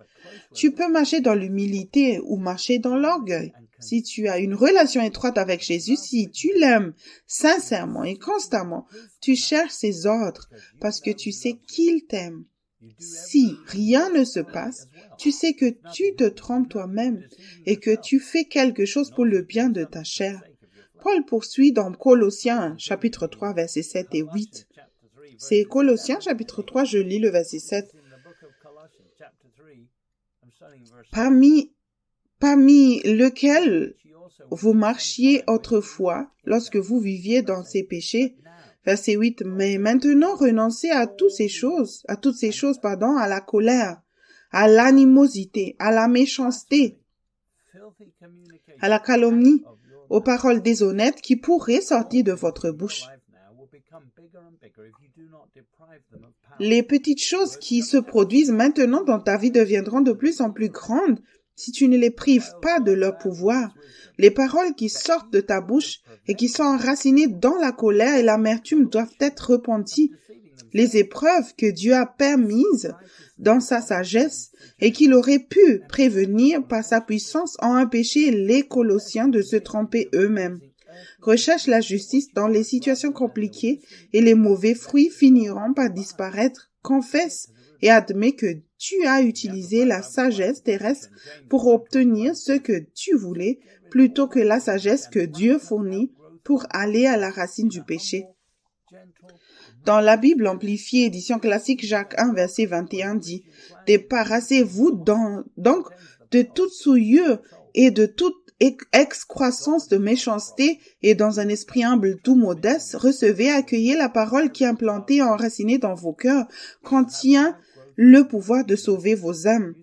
Tu peux marcher dans l'humilité ou marcher dans l'orgueil. Si tu as une relation étroite avec Jésus, si tu l'aimes sincèrement et constamment, tu cherches ses ordres parce que tu sais qu'il t'aime. Si rien ne se passe, tu sais que tu te trompes toi-même et que tu fais quelque chose pour le bien de ta chair. Paul poursuit dans Colossiens, chapitre 3, versets 7 et 8. C'est Colossiens, chapitre 3, je lis le verset 7. Parmi lequel vous marchiez autrefois lorsque vous viviez dans ces péchés. Verset 8. Mais maintenant renoncez à toutes ces choses, à la colère, à l'animosité, à la méchanceté, à la calomnie, aux paroles déshonnêtes qui pourraient sortir de votre bouche. Les petites choses qui se produisent maintenant dans ta vie deviendront de plus en plus grandes si tu ne les prives pas de leur pouvoir. Les paroles qui sortent de ta bouche et qui sont enracinées dans la colère et l'amertume doivent être repenties. Les épreuves que Dieu a permises dans sa sagesse et qu'il aurait pu prévenir par sa puissance ont empêché les Colossiens de se tromper eux-mêmes. Recherche la justice dans les situations compliquées et les mauvais fruits finiront par disparaître. Confesse et admets que tu as utilisé la sagesse terrestre pour obtenir ce que tu voulais plutôt que la sagesse que Dieu fournit pour aller à la racine du péché. Dans la Bible amplifiée, édition classique, Jacques 1, verset 21 dit « Débarrassez-vous donc de toute souillure et de toute excroissance de méchanceté et dans un esprit humble doux modeste, recevez, accueillez la parole qui implantée et enracinée dans vos cœurs contient le pouvoir de sauver vos âmes.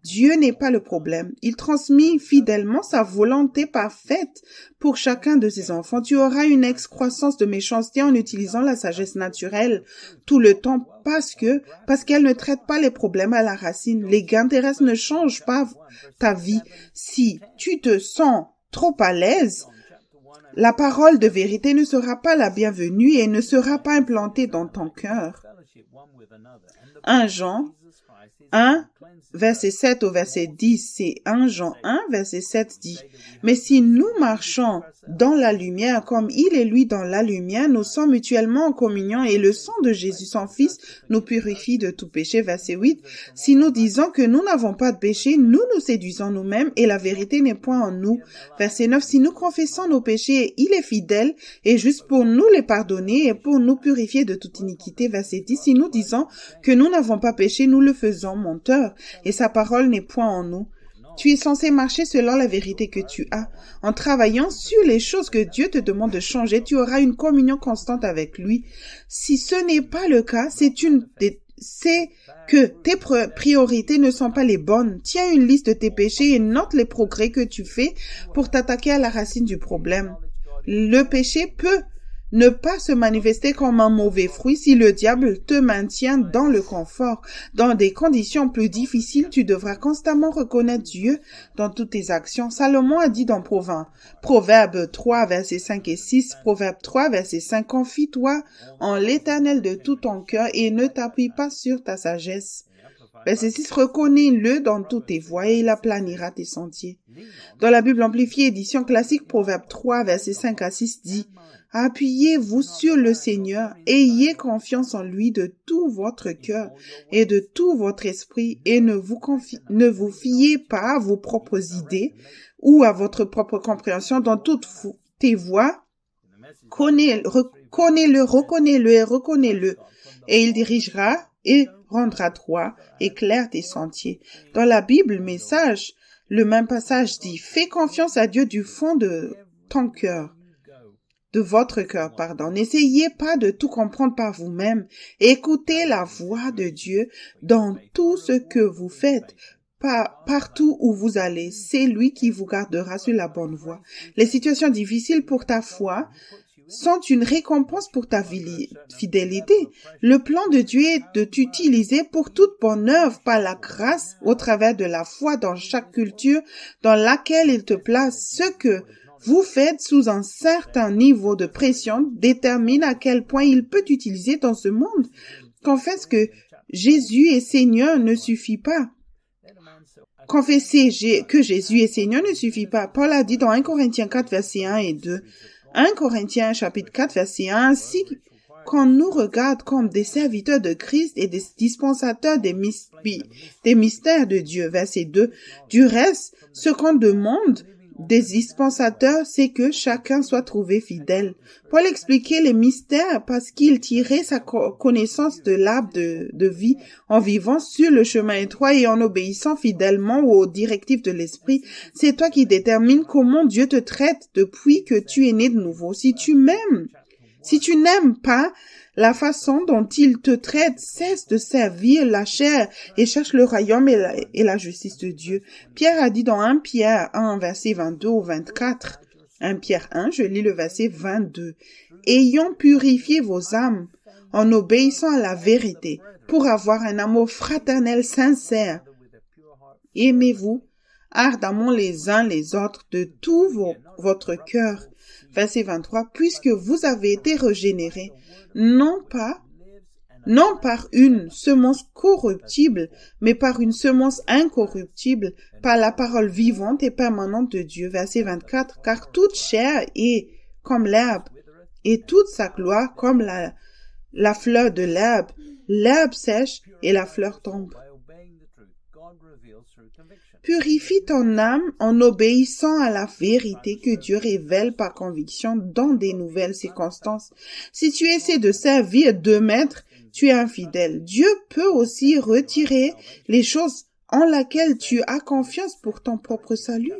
Dieu n'est pas le problème. Il transmet fidèlement sa volonté parfaite pour chacun de ses enfants. Tu auras une excroissance de méchanceté en utilisant la sagesse naturelle tout le temps parce qu'elle ne traite pas les problèmes à la racine. Les gains terrestres ne changent pas ta vie. Si tu te sens trop à l'aise, la parole de vérité ne sera pas la bienvenue et ne sera pas implantée dans ton cœur. 1 Jean 1, verset 7 au verset 10, c'est 1 Jean 1, verset 7 dit « Mais si nous marchons dans la lumière comme il est lui dans la lumière, nous sommes mutuellement en communion et le sang de Jésus, son Fils, nous purifie de tout péché. » Verset 8 « Si nous disons que nous n'avons pas de péché, nous nous séduisons nous-mêmes et la vérité n'est point en nous. » Verset 9 « Si nous confessons nos péchés, il est fidèle et juste pour nous les pardonner et pour nous purifier de toute iniquité. » Verset 10 « Si nous disons que nous n'avons pas péché, nous le faisons menteur et sa parole n'est point en nous. » Tu es censé marcher selon la vérité que tu as. En travaillant sur les choses que Dieu te demande de changer, tu auras une communion constante avec lui. Si ce n'est pas le cas, c'est que tes priorités ne sont pas les bonnes. Tiens une liste de tes péchés et note les progrès que tu fais pour t'attaquer à la racine du problème. Le péché peut ne pas se manifester comme un mauvais fruit si le diable te maintient dans le confort. Dans des conditions plus difficiles, tu devras constamment reconnaître Dieu dans toutes tes actions. Salomon a dit dans Proverbe 3, versets 5 et 6, Proverbe 3, verset 5, « Confie-toi en l'Éternel de tout ton cœur et ne t'appuie pas sur ta sagesse. » Verset 6, « Reconnais-le dans toutes tes voies et il aplanira tes sentiers. » Dans la Bible amplifiée édition classique, Proverbe 3, versets 5 à 6 dit « Appuyez-vous sur le Seigneur, ayez confiance en lui de tout votre cœur et de tout votre esprit et ne vous fiez pas à vos propres idées ou à votre propre compréhension dans toutes tes voies. Reconnais-le et il dirigera et rendra droit et clair tes sentiers. » Dans la Bible, le même passage dit « Fais confiance à Dieu du fond de ton cœur. » De votre cœur, pardon. N'essayez pas de tout comprendre par vous-même. Écoutez la voix de Dieu dans tout ce que vous faites, partout où vous allez. C'est lui qui vous gardera sur la bonne voie. Les situations difficiles pour ta foi sont une récompense pour ta fidélité. Le plan de Dieu est de t'utiliser pour toute bonne œuvre par la grâce au travers de la foi dans chaque culture dans laquelle il te place. Ce que vous faites sous un certain niveau de pression détermine à quel point il peut t'utiliser dans ce monde. Confesse que Jésus est Seigneur ne suffit pas. Confesser que Jésus est Seigneur ne suffit pas. Paul a dit dans 1 Corinthiens 4, versets 1 et 2. 1 Corinthiens chapitre 4, verset 1. Ainsi qu'on nous regarde comme des serviteurs de Christ et des dispensateurs des mystères de Dieu. Verset 2. Du reste, ce qu'on demande des dispensateurs, c'est que chacun soit trouvé fidèle. Paul expliquait les mystères parce qu'il tirait sa connaissance de l'arbre de vie en vivant sur le chemin étroit et en obéissant fidèlement aux directives de l'esprit. C'est toi qui détermines comment Dieu te traite depuis que tu es né de nouveau. Si tu n'aimes pas la façon dont il te traite, cesse de servir la chair et cherche le royaume et la justice de Dieu. Pierre a dit dans 1 Pierre 1, verset 22 au 24. 1 Pierre 1, je lis le verset 22. « Ayant purifié vos âmes en obéissant à la vérité pour avoir un amour fraternel sincère. Aimez-vous ardemment les uns les autres de tout votre cœur. » Verset 23. « Puisque vous avez été régénérés, non par une semence corruptible, mais par une semence incorruptible, par la parole vivante et permanente de Dieu. » Verset 24. « Car toute chair est comme l'herbe, et toute sa gloire comme la fleur de l'herbe. L'herbe sèche et la fleur tombe. » Purifie ton âme en obéissant à la vérité que Dieu révèle par conviction dans des nouvelles circonstances. Si tu essaies de servir deux maîtres, tu es infidèle. Dieu peut aussi retirer les choses en laquelle tu as confiance pour ton propre salut.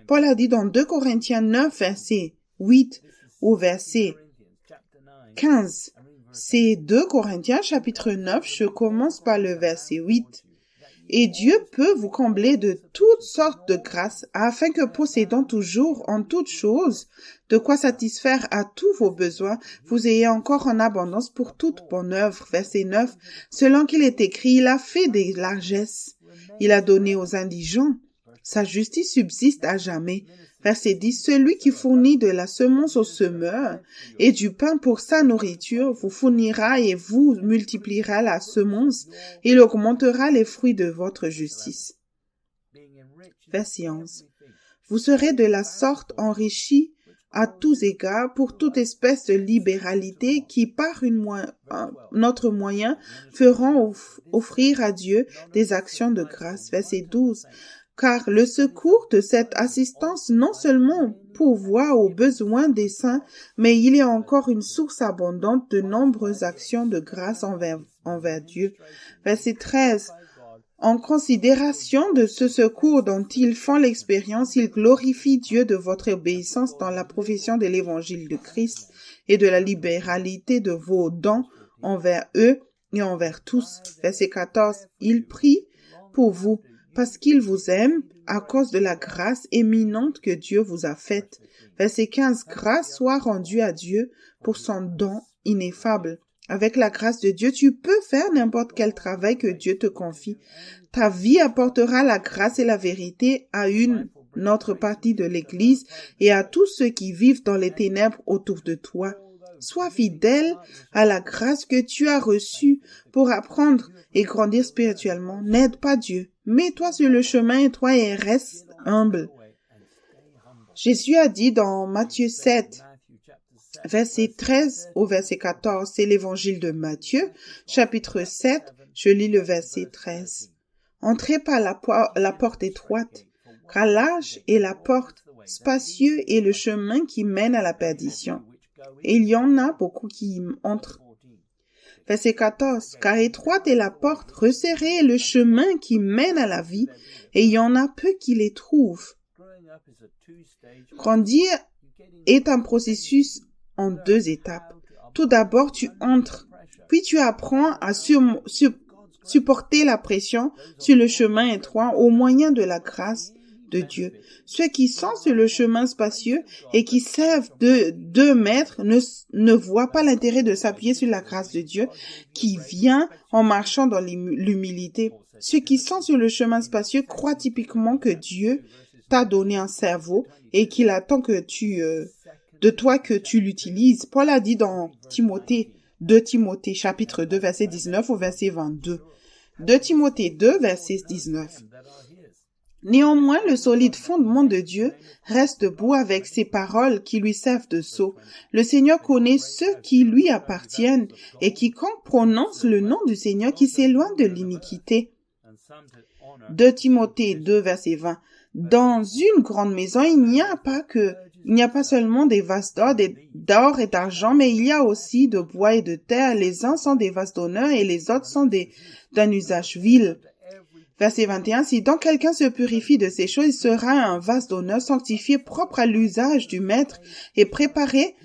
Paul a dit dans 2 Corinthiens 9, verset 8 au verset 15. C'est 2 Corinthiens chapitre 9, je commence par le verset 8. Et Dieu peut vous combler de toutes sortes de grâces, afin que possédant toujours en toutes choses de quoi satisfaire à tous vos besoins, vous ayez encore en abondance pour toute bonne œuvre. Verset 9. Selon qu'il est écrit, il a fait des largesses, il a donné aux indigents. Sa justice subsiste à jamais. Verset 10. Celui qui fournit de la semence au semeur et du pain pour sa nourriture vous fournira et vous multipliera la semence. Il augmentera les fruits de votre justice. Verset 11. Vous serez de la sorte enrichis à tous égards pour toute espèce de libéralité qui par notre moyen feront offrir à Dieu des actions de grâce. Verset 12. Car le secours de cette assistance non seulement pourvoit aux besoins des saints, mais il est encore une source abondante de nombreuses actions de grâce envers Dieu. Verset 13. En considération de ce secours dont ils font l'expérience, ils glorifient Dieu de votre obéissance dans la profession de l'évangile de Christ et de la libéralité de vos dons envers eux et envers tous. Verset 14. Ils prient pour vous parce qu'il vous aime à cause de la grâce éminente que Dieu vous a faite. Verset 15. Grâce soit rendue à Dieu pour son don ineffable. Avec la grâce de Dieu, tu peux faire n'importe quel travail que Dieu te confie. Ta vie apportera la grâce et la vérité à une autre partie de l'Église et à tous ceux qui vivent dans les ténèbres autour de toi. Sois fidèle à la grâce que tu as reçue pour apprendre et grandir spirituellement. N'aide pas Dieu. Mets-toi sur le chemin étroit et reste humble. Jésus a dit dans Matthieu 7, verset 13 au verset 14, c'est l'évangile de Matthieu, chapitre 7, je lis le verset 13. Entrez par la porte étroite, car large est la porte, spacieux est le chemin qui mène à la perdition. Et il y en a beaucoup qui y entrent. Verset 14. Car étroite est la porte, resserré est le chemin qui mène à la vie, et il y en a peu qui les trouvent. Grandir est un processus en 2 étapes. Tout d'abord, tu entres, puis tu apprends à supporter la pression sur le chemin étroit au moyen de la grâce de Dieu. Ceux qui sont sur le chemin spacieux et qui servent de 2 mètres ne voient pas l'intérêt de s'appuyer sur la grâce de Dieu qui vient en marchant dans l'humilité. Ceux qui sont sur le chemin spacieux croient typiquement que Dieu t'a donné un cerveau et qu'il attend de toi que tu l'utilises. Paul a dit dans 2 Timothée chapitre 2 verset 19 au verset 22. 2 Timothée 2 verset 19. Néanmoins, le solide fondement de Dieu reste debout avec ses paroles qui lui servent de sceau. Le Seigneur connaît ceux qui lui appartiennent et quiconque prononce le nom du Seigneur qui s'éloigne de l'iniquité. 2 Timothée 2 verset 20. Dans une grande maison, il n'y a pas seulement des vases d'or et d'argent, mais il y a aussi de bois et de terre. Les uns sont des vases d'honneur et les autres sont d'un usage vil. Verset 21, si donc quelqu'un se purifie de ces choses, il sera un vase d'honneur sanctifié, propre à l'usage du maître et préparé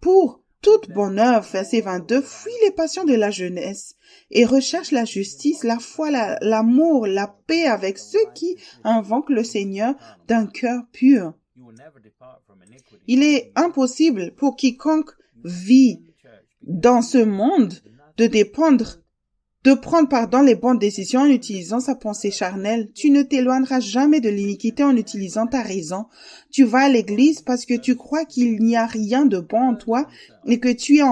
pour toute bonne œuvre. Verset 22, fuis les passions de la jeunesse et recherche la justice, la foi, l'amour, la paix avec ceux qui invoquent le Seigneur d'un cœur pur. Il est impossible pour quiconque vit dans ce monde de prendre les bonnes décisions en utilisant sa pensée charnelle. Tu ne t'éloigneras jamais de l'iniquité en utilisant ta raison. Tu vas à l'église parce que tu crois qu'il n'y a rien de bon en toi et que tu as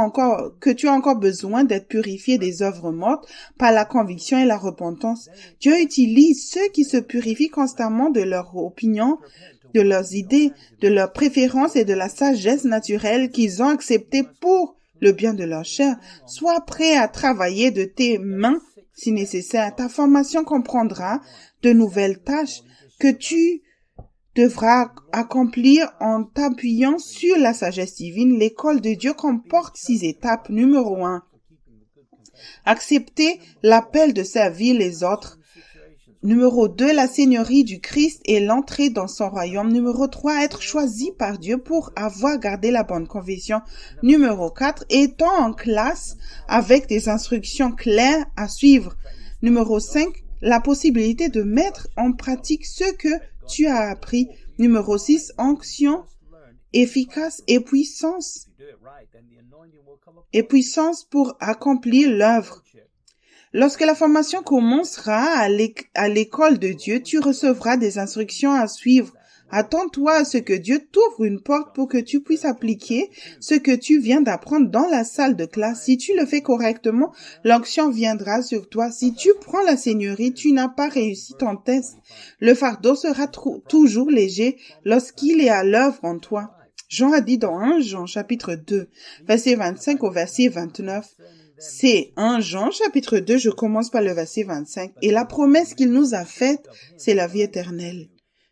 encore besoin d'être purifié des œuvres mortes par la conviction et la repentance. Dieu utilise ceux qui se purifient constamment de leurs opinions, de leurs idées, de leurs préférences et de la sagesse naturelle qu'ils ont acceptée pour le bien de leur chair. Sois prêt à travailler de tes mains si nécessaire. Ta formation comprendra de nouvelles tâches que tu devras accomplir en t'appuyant sur la sagesse divine. L'école de Dieu comporte 6 étapes. Numéro 1. Accepter l'appel de servir les autres. Numéro 2, la seigneurie du Christ et l'entrée dans son royaume. Numéro 3, être choisi par Dieu pour avoir gardé la bonne confession. Numéro 4, étant en classe avec des instructions claires à suivre. Numéro 5, la possibilité de mettre en pratique ce que tu as appris. Numéro 6, onction efficace et puissance pour accomplir l'œuvre. Lorsque la formation commencera à l'école de Dieu, tu recevras des instructions à suivre. Attends-toi à ce que Dieu t'ouvre une porte pour que tu puisses appliquer ce que tu viens d'apprendre dans la salle de classe. Si tu le fais correctement, l'onction viendra sur toi. Si tu prends la seigneurie, tu n'as pas réussi ton test. Le fardeau sera toujours léger lorsqu'il est à l'œuvre en toi. Jean a dit dans 1 Jean chapitre 2, verset 25 au verset 29. C'est 1 Jean chapitre 2, je commence par le verset 25. Et la promesse qu'il nous a faite, c'est la vie éternelle.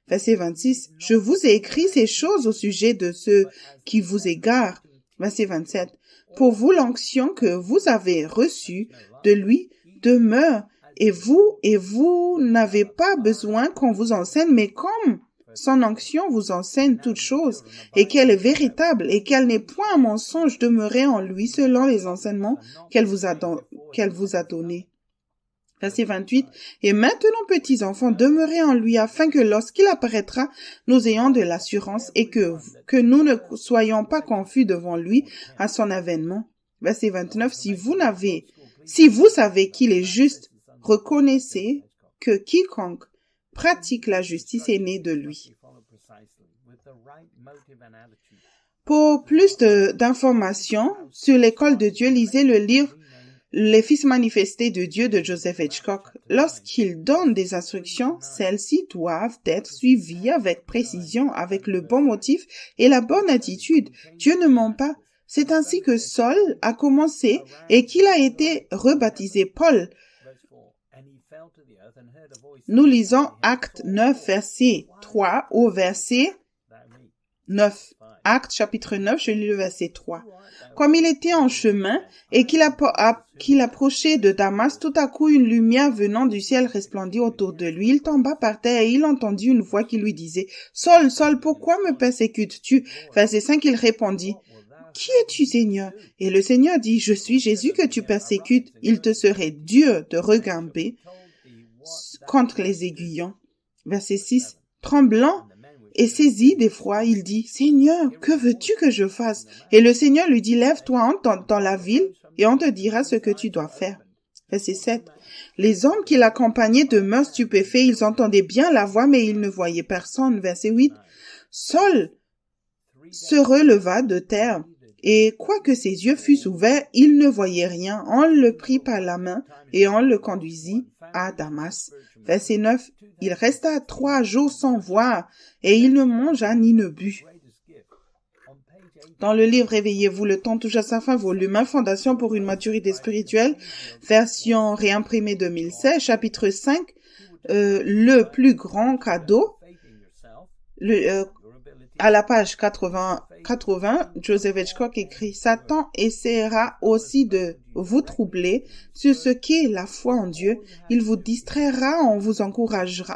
Verset 26. Je vous ai écrit ces choses au sujet de ceux qui vous égarent. Verset 27. Pour vous, l'onction que vous avez reçue de lui demeure, et vous n'avez pas besoin qu'on vous enseigne, mais comme son onction vous enseigne toutes choses, et qu'elle est véritable, et qu'elle n'est point un mensonge, demeurez en lui selon les enseignements qu'elle vous a donnés. Verset 28. Et maintenant, petits enfants, demeurez en lui, afin que lorsqu'il apparaîtra, nous ayons de l'assurance, et que nous ne soyons pas confus devant lui à son avènement. Verset 29. Si vous savez qu'il est juste, reconnaissez que quiconque pratique la justice est né de lui. Pour plus d'informations sur l'école de Dieu, lisez le livre Les Fils manifestés de Dieu de Joseph Hitchcock. Lorsqu'il donne des instructions, celles-ci doivent être suivies avec précision, avec le bon motif et la bonne attitude. Dieu ne ment pas. C'est ainsi que Saul a commencé et qu'il a été rebaptisé Paul. Nous lisons Actes 9, verset 3 au verset 9. Actes chapitre 9, je lis le verset 3. Comme il était en chemin et qu'il approchait de Damas, tout à coup une lumière venant du ciel resplendit autour de lui. Il tomba par terre et il entendit une voix qui lui disait « Saul, Saul, pourquoi me persécutes-tu » Verset 5, il répondit « Qui es-tu, Seigneur » Et le Seigneur dit « Je suis Jésus que tu persécutes. Il te serait dur de regimber contre les aiguillons. » Verset 6. Tremblant et saisi d'effroi, il dit « Seigneur, que veux-tu que je fasse ?» Et le Seigneur lui dit « Lève-toi, entre dans la ville et on te dira ce que tu dois faire. » Verset 7. Les hommes qui l'accompagnaient demeurent stupéfaits, ils entendaient bien la voix, mais ils ne voyaient personne. Verset 8. Saul se releva de terre, et quoique ses yeux fussent ouverts, il ne voyait rien. On le prit par la main et on le conduisit à Damas. Verset 9. Il resta 3 jours sans voir, et il ne mangea ni ne but. Dans le livre Réveillez-vous, le temps touche à sa fin, volume 1, Fondation pour une maturité spirituelle, version réimprimée 2016, chapitre 5, le plus grand cadeau, à la page 80, Joseph Hitchcock écrit « Satan essaiera aussi de vous troubler sur ce qu'est la foi en Dieu. Il vous distraira en vous encourageant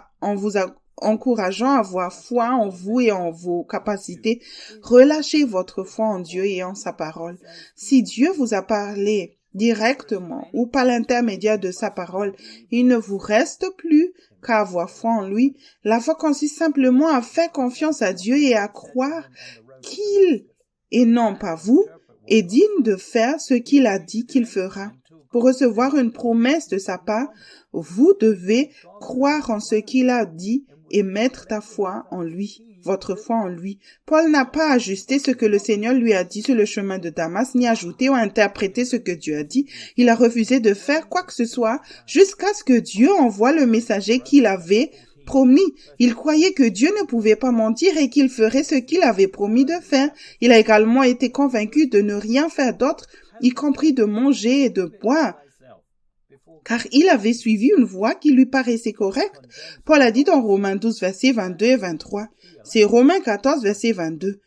à avoir foi en vous et en vos capacités. Relâchez votre foi en Dieu et en sa parole. Si Dieu vous a parlé directement ou par l'intermédiaire de sa parole, il ne vous reste plus qu'à avoir foi en lui. La foi consiste simplement à faire confiance à Dieu et à croire qu'il, et non pas vous, est digne de faire ce qu'il a dit qu'il fera. Pour recevoir une promesse de sa part, vous devez croire en ce qu'il a dit et mettre ta foi en lui, votre foi en lui. Paul n'a pas ajusté ce que le Seigneur lui a dit sur le chemin de Damas, ni ajouté ou interprété ce que Dieu a dit. Il a refusé de faire quoi que ce soit jusqu'à ce que Dieu envoie le messager qu'il avait promis. Il croyait que Dieu ne pouvait pas mentir et qu'il ferait ce qu'il avait promis de faire. Il a également été convaincu de ne rien faire d'autre, y compris de manger et de boire, car il avait suivi une voie qui lui paraissait correcte. Paul a dit dans Romains 12, versets 22 et 23. C'est Romains 14, verset 22.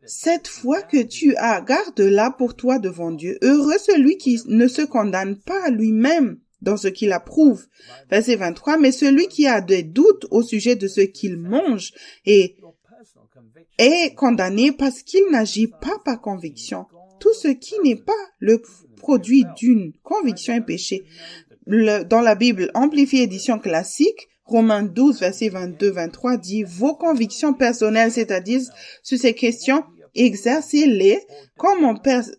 Cette foi que tu as, garde-la pour toi devant Dieu. Heureux celui qui ne se condamne pas à lui-même dans ce qu'il approuve. Verset 23, mais celui qui a des doutes au sujet de ce qu'il mange est condamné parce qu'il n'agit pas par conviction. Tout ce qui n'est pas le produit d'une conviction est péché. Dans la Bible amplifiée édition classique, Romains 12, verset 22-23 dit « Vos convictions personnelles, c'est-à-dire sur ces questions, exercez-les comme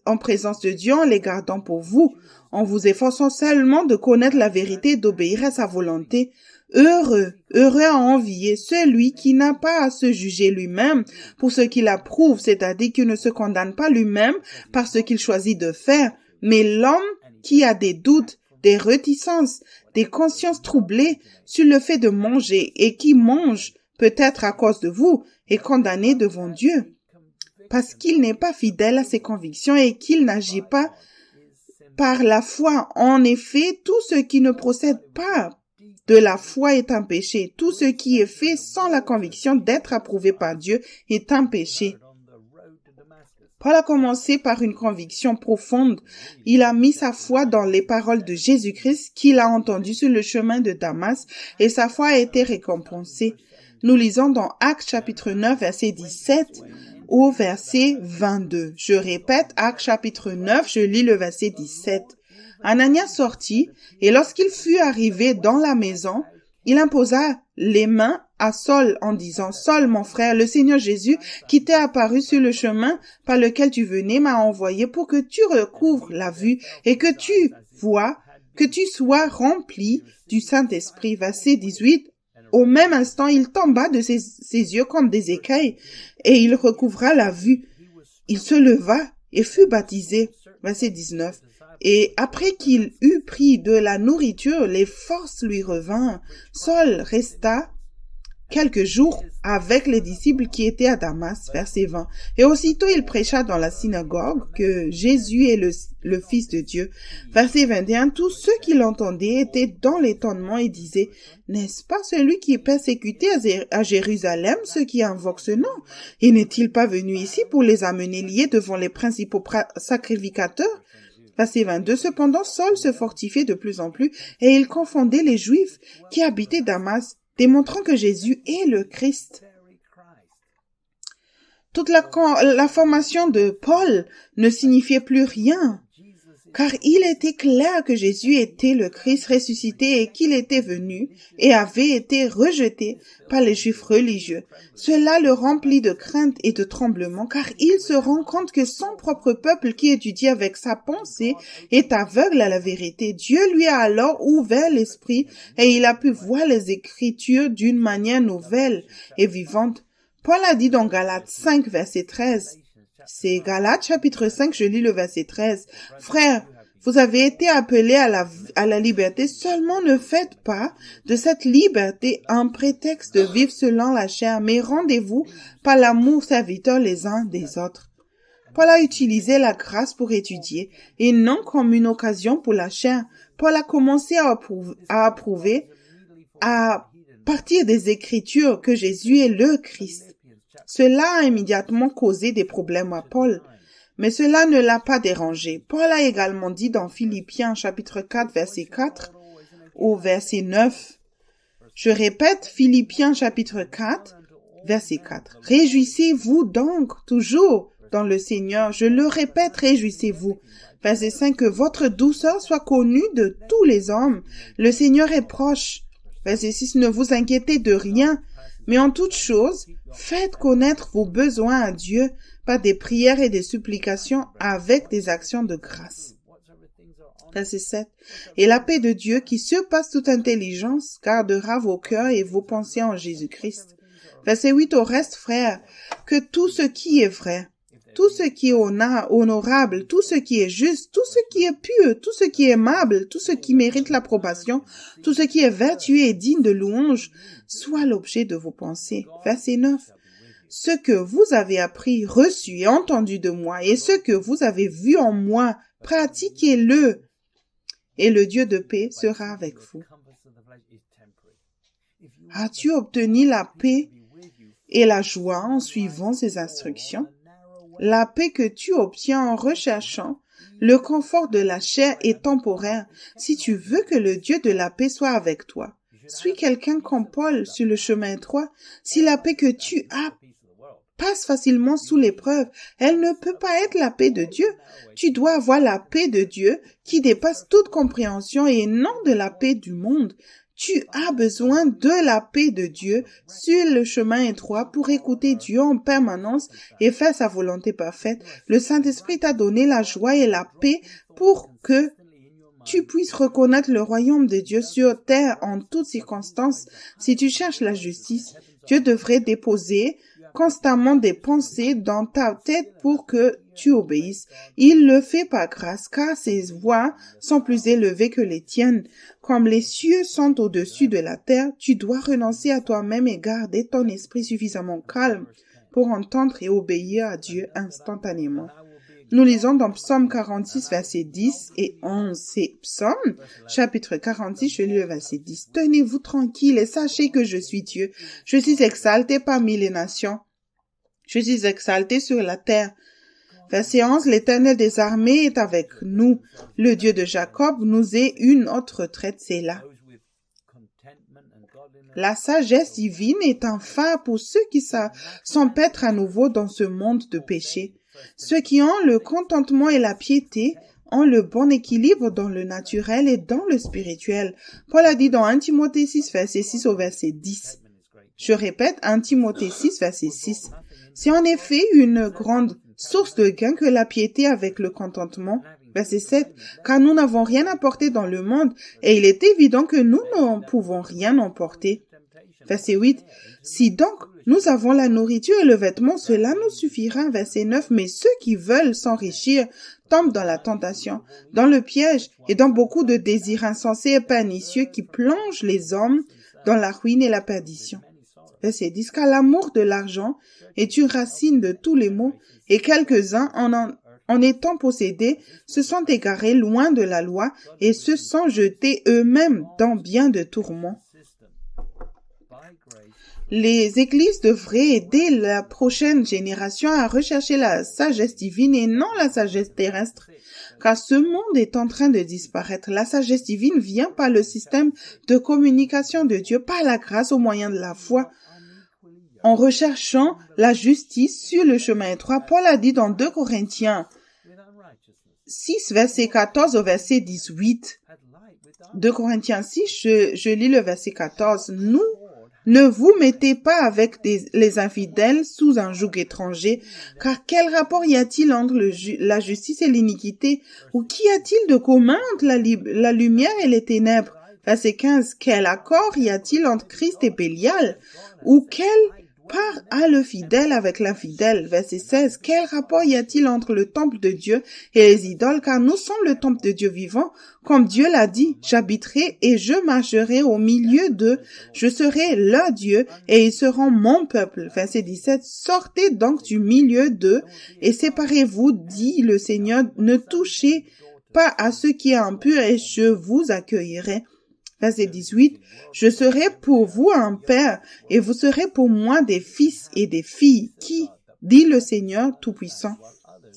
en présence de Dieu en les gardant pour vous, en vous efforçant seulement de connaître la vérité et d'obéir à sa volonté. Heureux à envier celui qui n'a pas à se juger lui-même pour ce qu'il approuve, c'est-à-dire qu'il ne se condamne pas lui-même par ce qu'il choisit de faire, mais l'homme qui a des doutes, des réticences, des consciences troublées sur le fait de manger et qui mange, peut-être à cause de vous, est condamné devant Dieu, parce qu'il n'est pas fidèle à ses convictions et qu'il n'agit pas par la foi. En effet, tout ce qui ne procède pas de la foi est un péché. Tout ce qui est fait sans la conviction d'être approuvé par Dieu est un péché. Paul a commencé par une conviction profonde. Il a mis sa foi dans les paroles de Jésus-Christ qu'il a entendues sur le chemin de Damas et sa foi a été récompensée. Nous lisons dans Actes chapitre 9, verset 17 au verset 22. Je répète, Actes chapitre 9, je lis le verset 17. Ananias sortit et lorsqu'il fut arrivé dans la maison, il imposa les mains à Saul en disant « Saul, mon frère, le Seigneur Jésus, qui t'est apparu sur le chemin par lequel tu venais, m'a envoyé pour que tu recouvres la vue et que tu vois, que tu sois rempli du Saint-Esprit. » Verset 18. Au même instant, il tomba de ses yeux comme des écailles et il recouvra la vue. Il se leva et fut baptisé. Verset 19. Et après qu'il eut pris de la nourriture, les forces lui revinrent. Saul resta quelques jours avec les disciples qui étaient à Damas, verset 20. Et aussitôt il prêcha dans la synagogue que Jésus est le Fils de Dieu. Verset 21, tous ceux qui l'entendaient étaient dans l'étonnement et disaient, n'est-ce pas celui qui est persécuté à Jérusalem, ceux qui invoquent ce nom? Et n'est-il pas venu ici pour les amener liés devant les principaux sacrificateurs? Verset 22, cependant Saul se fortifiait de plus en plus et il confondait les Juifs qui habitaient Damas, démontrant que Jésus est le Christ. Toute la formation de Paul ne signifiait plus rien, car il était clair que Jésus était le Christ ressuscité et qu'il était venu et avait été rejeté par les Juifs religieux. Cela le remplit de crainte et de tremblement, car il se rend compte que son propre peuple qui étudie avec sa pensée est aveugle à la vérité. Dieu lui a alors ouvert l'esprit et il a pu voir les Écritures d'une manière nouvelle et vivante. Paul a dit dans Galates 5, verset 13, c'est Galates chapitre 5, je lis le verset 13. « Frères, vous avez été appelés à la liberté, seulement ne faites pas de cette liberté un prétexte de vivre selon la chair, mais rendez-vous par l'amour serviteur les uns des autres. » Paul a utilisé la grâce pour étudier, et non comme une occasion pour la chair. Paul a commencé à approuver à partir des Écritures que Jésus est le Christ. Cela a immédiatement causé des problèmes à Paul, mais cela ne l'a pas dérangé. Paul a également dit dans Philippiens chapitre 4 verset 4 au verset 9. Je répète, Philippiens chapitre 4 verset 4. Réjouissez-vous donc toujours dans le Seigneur. Je le répète, réjouissez-vous. Verset 5, que votre douceur soit connue de tous les hommes. Le Seigneur est proche. Verset 6, ne vous inquiétez de rien, mais en toute chose, faites connaître vos besoins à Dieu par des prières et des supplications avec des actions de grâce. Verset 7. Et la paix de Dieu qui surpasse toute intelligence gardera vos cœurs et vos pensées en Jésus-Christ. Verset 8. Au reste, frères, que tout ce qui est vrai, tout ce qui est honorable, tout ce qui est juste, tout ce qui est pur, tout ce qui est aimable, tout ce qui mérite l'approbation, tout ce qui est vertueux et digne de louange, soit l'objet de vos pensées. Verset 9. Ce que vous avez appris, reçu et entendu de moi, et ce que vous avez vu en moi, pratiquez-le, et le Dieu de paix sera avec vous. As-tu obtenu la paix et la joie en suivant ces instructions? La paix que tu obtiens en recherchant Le confort de la chair est temporaire. Si tu veux que le Dieu de la paix soit avec toi, suis quelqu'un comme Paul sur le chemin étroit. Si la paix que tu as passe facilement sous l'épreuve, elle ne peut pas être la paix de Dieu. Tu dois avoir la paix de Dieu qui dépasse toute compréhension et non de la paix du monde. Tu as besoin de la paix de Dieu sur le chemin étroit pour écouter Dieu en permanence et faire sa volonté parfaite. Le Saint-Esprit t'a donné la joie et la paix pour que tu puisses reconnaître le royaume de Dieu sur terre en toutes circonstances. Si tu cherches la justice, Dieu devrait déposer constamment des pensées dans ta tête pour que tu obéisses. Il le fait par grâce, car ses voies sont plus élevées que les tiennes. Comme les cieux sont au-dessus de la terre, tu dois renoncer à toi-même et garder ton esprit suffisamment calme pour entendre et obéir à Dieu instantanément. Nous lisons dans Psaume 46, versets 10 et 11. C'est Psaume, chapitre 46, je lis le verset 10. « Tenez-vous tranquille et sachez que je suis Dieu. Je suis exalté parmi les nations. Je suis exalté sur la terre. » Verset 11. « L'Éternel des armées est avec nous. Le Dieu de Jacob nous est une autre retraite, c'est là. » La sagesse divine est un phare pour ceux qui s'empêtrent à nouveau dans ce monde de péché. Ceux qui ont le contentement et la piété ont le bon équilibre dans le naturel et dans le spirituel. Paul a dit dans 1 Timothée 6, verset 6 au verset 10. Je répète, 1 Timothée 6, verset 6. C'est en effet une grande source de gain que la piété avec le contentement. Verset 7. Car nous n'avons rien apporté dans le monde et il est évident que nous n'en pouvons rien emporter. Verset 8. Si donc nous avons la nourriture et le vêtement, cela nous suffira. Verset 9. Mais ceux qui veulent s'enrichir tombent dans la tentation, dans le piège et dans beaucoup de désirs insensés et pernicieux qui plongent les hommes dans la ruine et la perdition. Verset 10. Car l'amour de l'argent est une racine de tous les maux et quelques-uns en étant possédés, se sont égarés loin de la loi et se sont jetés eux-mêmes dans bien de tourments. Les églises devraient aider la prochaine génération à rechercher la sagesse divine et non la sagesse terrestre, car ce monde est en train de disparaître. La sagesse divine vient par le système de communication de Dieu, par la grâce au moyen de la foi. En recherchant la justice sur le chemin étroit, Paul a dit dans 2 Corinthiens 6, verset 14 au verset 18. 2 Corinthiens 6, je lis le verset 14. Nous, ne vous mettez pas avec les infidèles sous un joug étranger, car quel rapport y a-t-il entre la justice et l'iniquité? Ou qu'y a-t-il de commun entre la lumière et les ténèbres? Verset 15. Quel accord y a-t-il entre Christ et Bélial? Ou quel part a le fidèle avec l'infidèle? Verset 16. Quel rapport y a-t-il entre le temple de Dieu et les idoles? Car nous sommes le temple de Dieu vivant. Comme Dieu l'a dit, j'habiterai et je marcherai au milieu d'eux. Je serai leur Dieu et ils seront mon peuple. Verset 17. Sortez donc du milieu d'eux et séparez-vous, dit le Seigneur. Ne touchez pas à ce qui est impur et je vous accueillerai. Verset 18. Je serai pour vous un père et vous serez pour moi des fils et des filles. Qui, dit le Seigneur Tout-Puissant.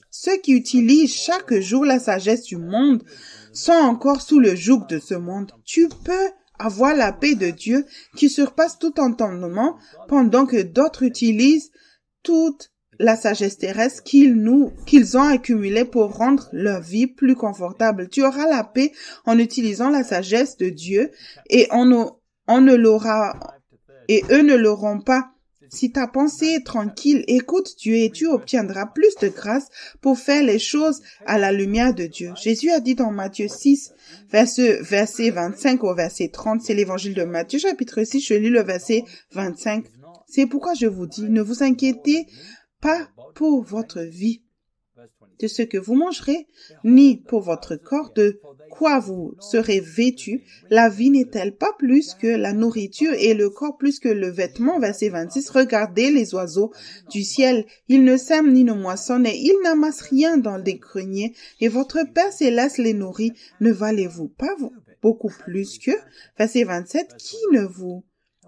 Ceux qui utilisent chaque jour la sagesse du monde sont encore sous le joug de ce monde. Tu peux avoir la paix de Dieu qui surpasse tout entendement pendant que d'autres utilisent toute la sagesse terrestre qu'ils ont accumulée pour rendre leur vie plus confortable. Tu auras la paix en utilisant la sagesse de Dieu et eux ne l'auront pas. Si ta pensée est tranquille, écoute Dieu et tu obtiendras plus de grâce pour faire les choses à la lumière de Dieu. Jésus a dit dans Matthieu 6, verset 25 au verset 30, c'est l'évangile de Matthieu, chapitre 6, je lis le verset 25. C'est pourquoi je vous dis, ne vous inquiétez pas pour votre vie, de ce que vous mangerez, ni pour votre corps, de quoi vous serez vêtus. La vie n'est-elle pas plus que la nourriture et le corps plus que le vêtement? Verset 26. Regardez les oiseaux du ciel. Ils ne sèment ni ne moissonnent et ils n'amassent rien dans des greniers. Et votre Père céleste les nourrit. Ne valez-vous pas beaucoup plus que? Verset 27.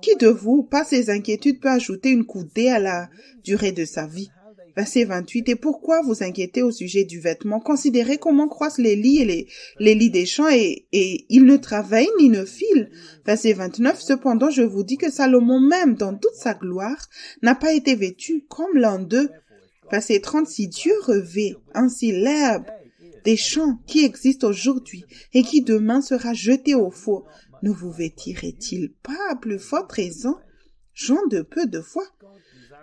Qui de vous, par ses inquiétudes, peut ajouter une coudée à la durée de sa vie? Verset 28, « Et pourquoi vous inquiétez au sujet du vêtement? Considérez comment croissent les lits et les lits des champs, et ils ne travaillent ni ne filent. » Verset 29, « Cependant, je vous dis que Salomon même, dans toute sa gloire, n'a pas été vêtu comme l'un d'eux. » Verset 30, « Si Dieu revêt ainsi l'herbe des champs qui existent aujourd'hui et qui demain sera jetée au four, ne vous vêtirait-il pas à plus forte raison, gens de peu de foi? »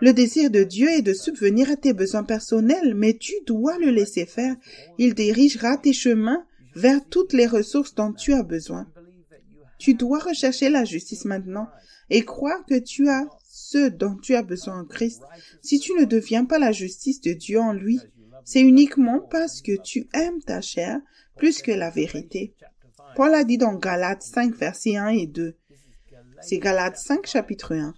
Le désir de Dieu est de subvenir à tes besoins personnels, mais tu dois le laisser faire. Il dirigera tes chemins vers toutes les ressources dont tu as besoin. Tu dois rechercher la justice maintenant et croire que tu as ce dont tu as besoin en Christ. Si tu ne deviens pas la justice de Dieu en lui, c'est uniquement parce que tu aimes ta chair plus que la vérité. Paul a dit dans Galates 5, versets 1 et 2. C'est Galates 5, chapitre 1.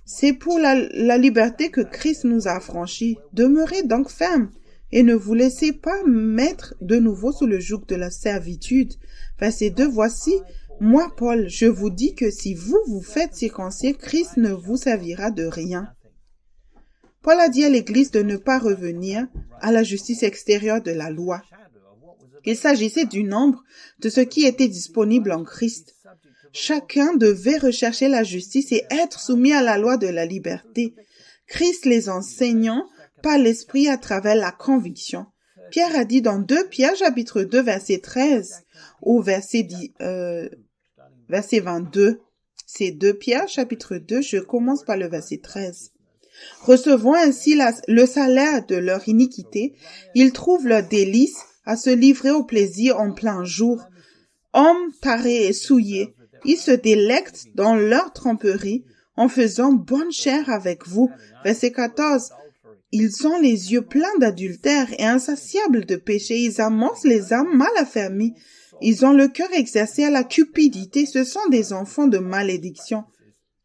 C'est pour la liberté que Christ nous a affranchis. Demeurez donc fermes et ne vous laissez pas mettre de nouveau sous le joug de la servitude. Verset 2, voici, moi, Paul, je vous dis que si vous vous faites circoncire, Christ ne vous servira de rien. Paul a dit à l'Église de ne pas revenir à la justice extérieure de la loi. Il s'agissait du nombre de ce qui était disponible en Christ. Chacun devait rechercher la justice et être soumis à la loi de la liberté. Christ les enseignant par l'Esprit à travers la conviction. Pierre a dit dans 2 Pierre chapitre 2 verset 13 au verset 22. C'est 2 Pierre chapitre 2, je commence par le verset 13. Recevant ainsi le salaire de leur iniquité, ils trouvent leur délice à se livrer au plaisir en plein jour. Hommes tarés et souillés, ils se délectent dans leur tromperie en faisant bonne chère avec vous. Verset 14. Ils ont les yeux pleins d'adultère et insatiables de péché. Ils amancent les âmes mal affermies. Ils ont le cœur exercé à la cupidité. Ce sont des enfants de malédiction.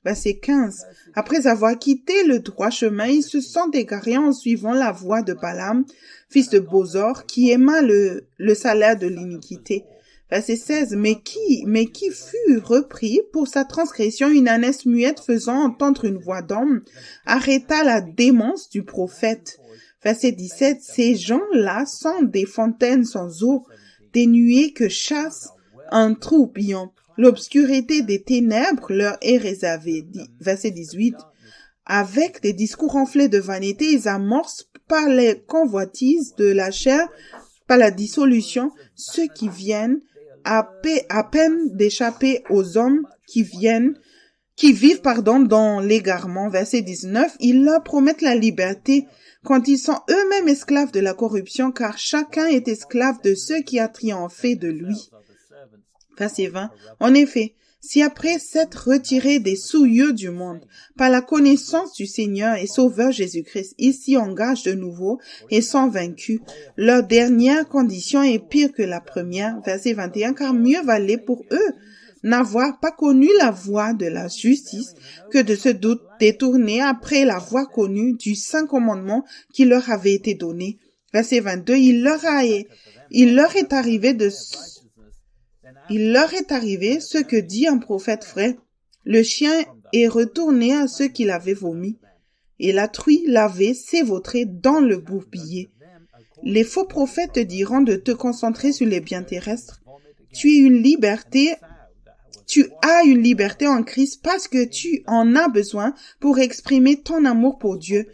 Verset 15. Après avoir quitté le droit chemin, ils se sont égarés en suivant la voie de Balaam, fils de Bosor, qui aima le salaire de l'iniquité. Verset 16. Mais qui fut repris pour sa transgression, une ânesse muette faisant entendre une voix d'homme, arrêta la démence du prophète. Verset 17. Ces gens-là sont des fontaines sans eau, des nuées que chasse un tourbillon. L'obscurité des ténèbres leur est réservée. Verset 18. Avec des discours enflés de vanité, ils amorcent par les convoitises de la chair, par la dissolution, ceux qui viennent à peine d'échapper aux hommes qui vivent dans l'égarement. Verset 19. Ils leur promettent la liberté quand ils sont eux-mêmes esclaves de la corruption, car chacun est esclave de ceux qui a triomphé de lui. Verset 20. En effet, si après s'être retirés des souillures du monde, par la connaissance du Seigneur et Sauveur Jésus-Christ, ils s'y engagent de nouveau et sont vaincus, leur dernière condition est pire que la première. Verset 21. Car mieux valait pour eux n'avoir pas connu la voie de la justice que de se détourner après la voie connue du saint commandement qui leur avait été donné. Verset 22. Il leur est arrivé ce que dit un prophète vrai. Le chien est retourné à ceux qui l'avaient vomi, et la truie lavée s'est vautrée dans le bourbier. Les faux prophètes te diront de te concentrer sur les biens terrestres. Tu as une liberté en Christ parce que tu en as besoin pour exprimer ton amour pour Dieu.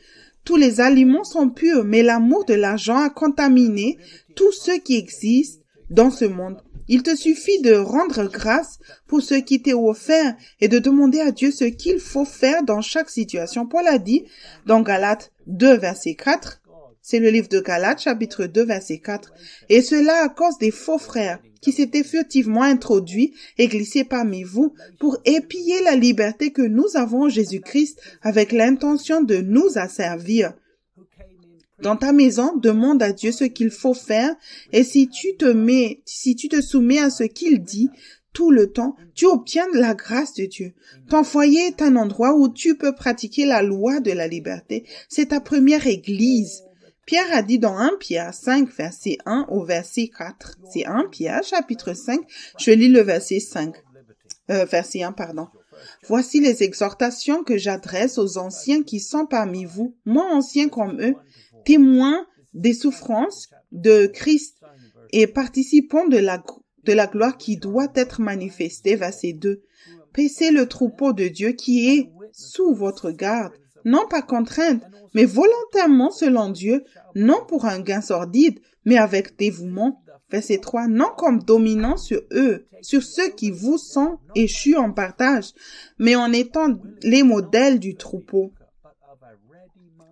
Tous les aliments sont purs, mais l'amour de l'argent a contaminé tout ce qui existe dans ce monde. Il te suffit de rendre grâce pour ce qui t'est offert et de demander à Dieu ce qu'il faut faire dans chaque situation. Paul a dit dans Galates 2, verset 4, c'est le livre de Galates, chapitre 2, verset 4, « Et cela à cause des faux frères qui s'étaient furtivement introduits et glissés parmi vous pour épier la liberté que nous avons en Jésus-Christ avec l'intention de nous asservir. » Dans ta maison, demande à Dieu ce qu'il faut faire et si tu te soumets à ce qu'il dit tout le temps, tu obtiens la grâce de Dieu. Ton foyer est un endroit où tu peux pratiquer la loi de la liberté. C'est ta première église. Pierre a dit dans 1 Pierre 5, verset 1 au verset 4. C'est 1 Pierre, chapitre 5. Je lis le verset 1, pardon. Voici les exhortations que j'adresse aux anciens qui sont parmi vous, moi ancien comme eux, témoins des souffrances de Christ et participants de la gloire qui doit être manifestée. Verset 2. Paissez le troupeau de Dieu qui est sous votre garde, non pas contrainte, mais volontairement selon Dieu, non pour un gain sordide, mais avec dévouement. Verset 3. Non comme dominant sur eux, sur ceux qui vous sont échus en partage, mais en étant les modèles du troupeau.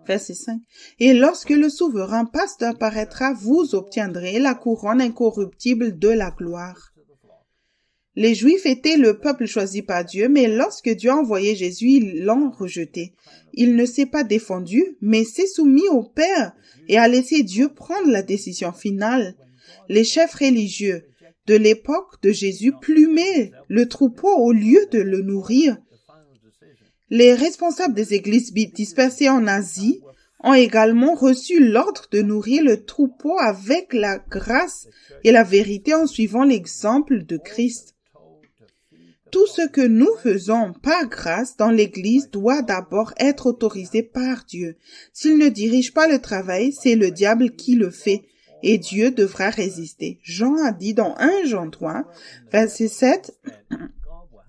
Verset 5. Et lorsque le souverain pasteur paraîtra, vous obtiendrez la couronne incorruptible de la gloire. Les Juifs étaient le peuple choisi par Dieu, mais lorsque Dieu a envoyé Jésus, ils l'ont rejeté. Il ne s'est pas défendu, mais s'est soumis au Père et a laissé Dieu prendre la décision finale. Les chefs religieux de l'époque de Jésus plumaient le troupeau au lieu de le nourrir. Les responsables des églises dispersées en Asie ont également reçu l'ordre de nourrir le troupeau avec la grâce et la vérité en suivant l'exemple de Christ. Tout ce que nous faisons par grâce dans l'Église doit d'abord être autorisé par Dieu. S'il ne dirige pas le travail, c'est le diable qui le fait et Dieu devra résister. Jean a dit dans 1 Jean 3, verset 7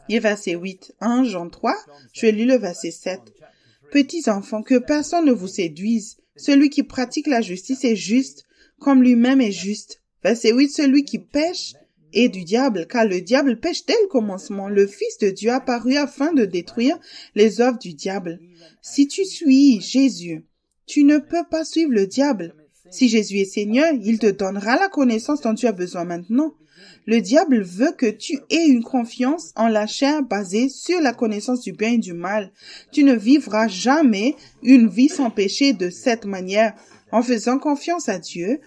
et verset 8. 1 Jean 3, je lis le verset 7. Petits enfants, que personne ne vous séduise. Celui qui pratique la justice est juste, comme lui-même est juste. Verset 8, celui qui pêche est du diable, car le diable pêche dès le commencement. Le Fils de Dieu apparut afin de détruire les œuvres du diable. Si tu suis Jésus, tu ne peux pas suivre le diable. Si Jésus est Seigneur, il te donnera la connaissance dont tu as besoin maintenant. Le diable veut que tu aies une confiance en la chair basée sur la connaissance du bien et du mal. Tu ne vivras jamais une vie sans péché de cette manière, en faisant confiance à Dieu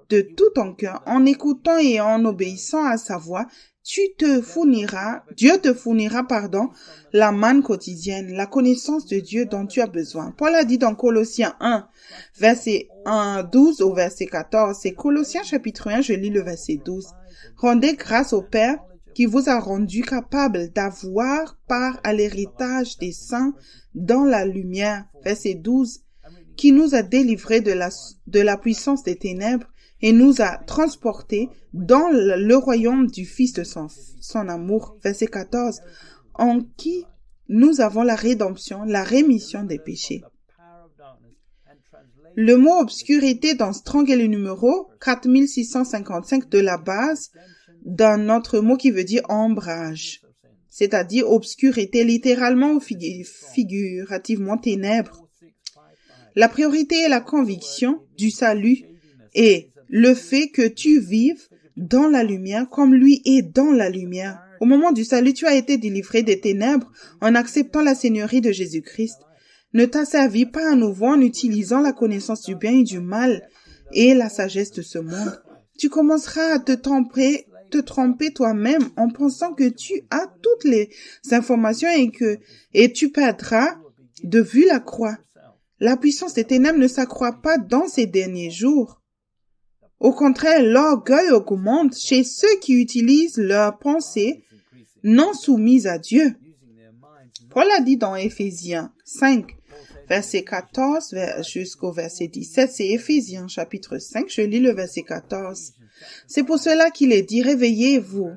de tout ton cœur, en écoutant et en obéissant à sa voix. Dieu te fournira, la manne quotidienne, la connaissance de Dieu dont tu as besoin. Paul a dit dans Colossiens 1, verset 12 au verset 14, c'est Colossiens chapitre 1, je lis le verset 12. Rendez grâce au Père qui vous a rendu capable d'avoir part à l'héritage des saints dans la lumière. Verset 12, qui nous a délivrés de la puissance des ténèbres et nous a transportés dans le royaume du Fils de son amour. Verset 14, en qui nous avons la rédemption, la rémission des péchés. Le mot obscurité dans Strong est le numéro 4655 de la base d'un autre mot qui veut dire ombrage, c'est-à-dire obscurité, littéralement ou figurativement ténèbres. La priorité est la conviction du salut et le fait que tu vives dans la lumière comme lui est dans la lumière. Au moment du salut, tu as été délivré des ténèbres en acceptant la seigneurie de Jésus-Christ. Ne t'asservis pas à nouveau en utilisant la connaissance du bien et du mal et la sagesse de ce monde. Tu commenceras à te tromper toi-même en pensant que tu as toutes les informations et tu perdras de vue la croix. La puissance des ténèbres ne s'accroît pas dans ces derniers jours. Au contraire, l'orgueil augmente chez ceux qui utilisent leurs pensées non soumises à Dieu. Paul a dit dans Éphésiens 5, verset 14 jusqu'au verset 17, c'est Éphésiens chapitre 5, je lis le verset 14. C'est pour cela qu'il est dit, réveille-toi,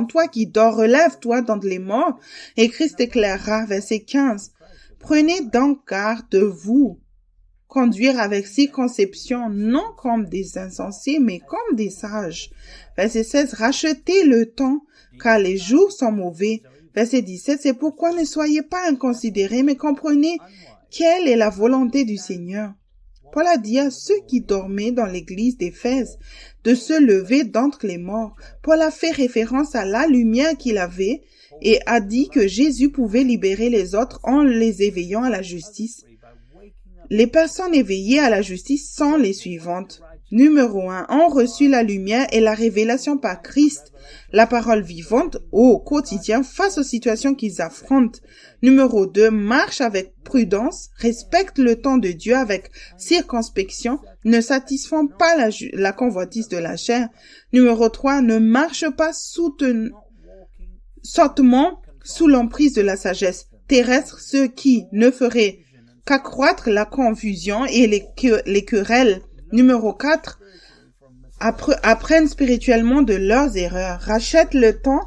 toi qui dors, relève-toi d'entre les morts, et Christ éclairera, verset 15. Prenez donc garde de vous, conduire avec circonception, non comme des insensés, mais comme des sages. Verset 16, rachetez le temps, car les jours sont mauvais. Verset 17, c'est pourquoi ne soyez pas inconsidérés, mais comprenez quelle est la volonté du Seigneur. Paul a dit à ceux qui dormaient dans l'église d'Éphèse de se lever d'entre les morts. Paul a fait référence à la lumière qu'il avait et a dit que Jésus pouvait libérer les autres en les éveillant à la justice. Les personnes éveillées à la justice sont les suivantes. Numéro 1, ont reçu la lumière et la révélation par Christ, la parole vivante au quotidien face aux situations qu'ils affrontent. Numéro 2, marche avec prudence, respecte le temps de Dieu avec circonspection, ne satisfont pas la convoitise de la chair. Numéro 3, ne marche pas sottement sous l'emprise de la sagesse terrestre, ce qui ne ferait qu'accroître la confusion et les querelles. Numéro 4, apprennent spirituellement de leurs erreurs, rachètent le temps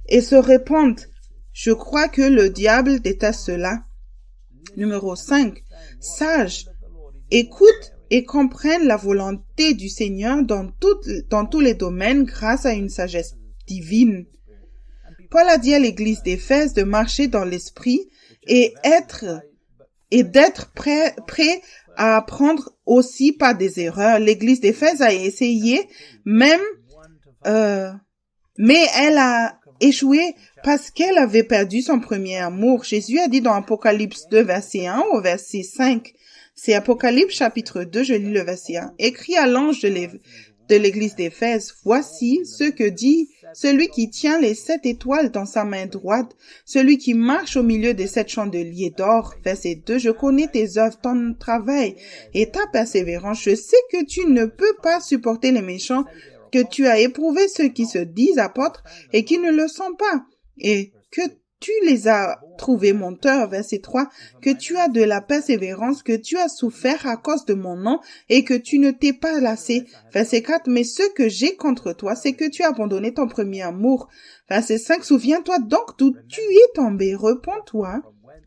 et se répandent. Je crois que le diable déteste cela. Numéro 5, sages, écoutent et comprennent la volonté du Seigneur dans tous les domaines grâce à une sagesse divine. Paul a dit à l'église d'Éphèse de marcher dans l'esprit et d'être prêt à apprendre aussi par des erreurs. L'église d'Éphèse a essayé mais elle a échoué parce qu'elle avait perdu son premier amour. Jésus a dit dans Apocalypse 2, verset 1 au verset 5, c'est Apocalypse chapitre 2, je lis le verset 1, écrit à l'ange de l'église d'Éphèse, voici ce que dit celui qui tient les 7 étoiles dans sa main droite, celui qui marche au milieu des 7 chandeliers d'or. Verset 2, je connais tes œuvres, ton travail et ta persévérance. Je sais que tu ne peux pas supporter les méchants, que tu as éprouvé ceux qui se disent apôtres et qui ne le sont pas, et que tu les as trouvés menteurs. Verset 3, que tu as de la persévérance, que tu as souffert à cause de mon nom et que tu ne t'es pas lassé. Verset 4, mais ce que j'ai contre toi, c'est que tu as abandonné ton premier amour. Verset 5, souviens-toi donc d'où tu es tombé, repens-toi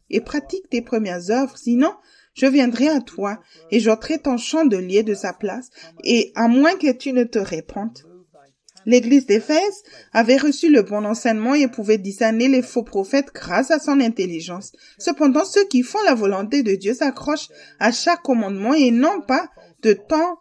et pratique tes premières œuvres, sinon je viendrai à toi et j'ôterai ton chandelier de sa place, et à moins que tu ne te répandes. L'église d'Éphèse avait reçu le bon enseignement et pouvait discerner les faux prophètes grâce à son intelligence. Cependant, ceux qui font la volonté de Dieu s'accrochent à chaque commandement et n'ont pas de temps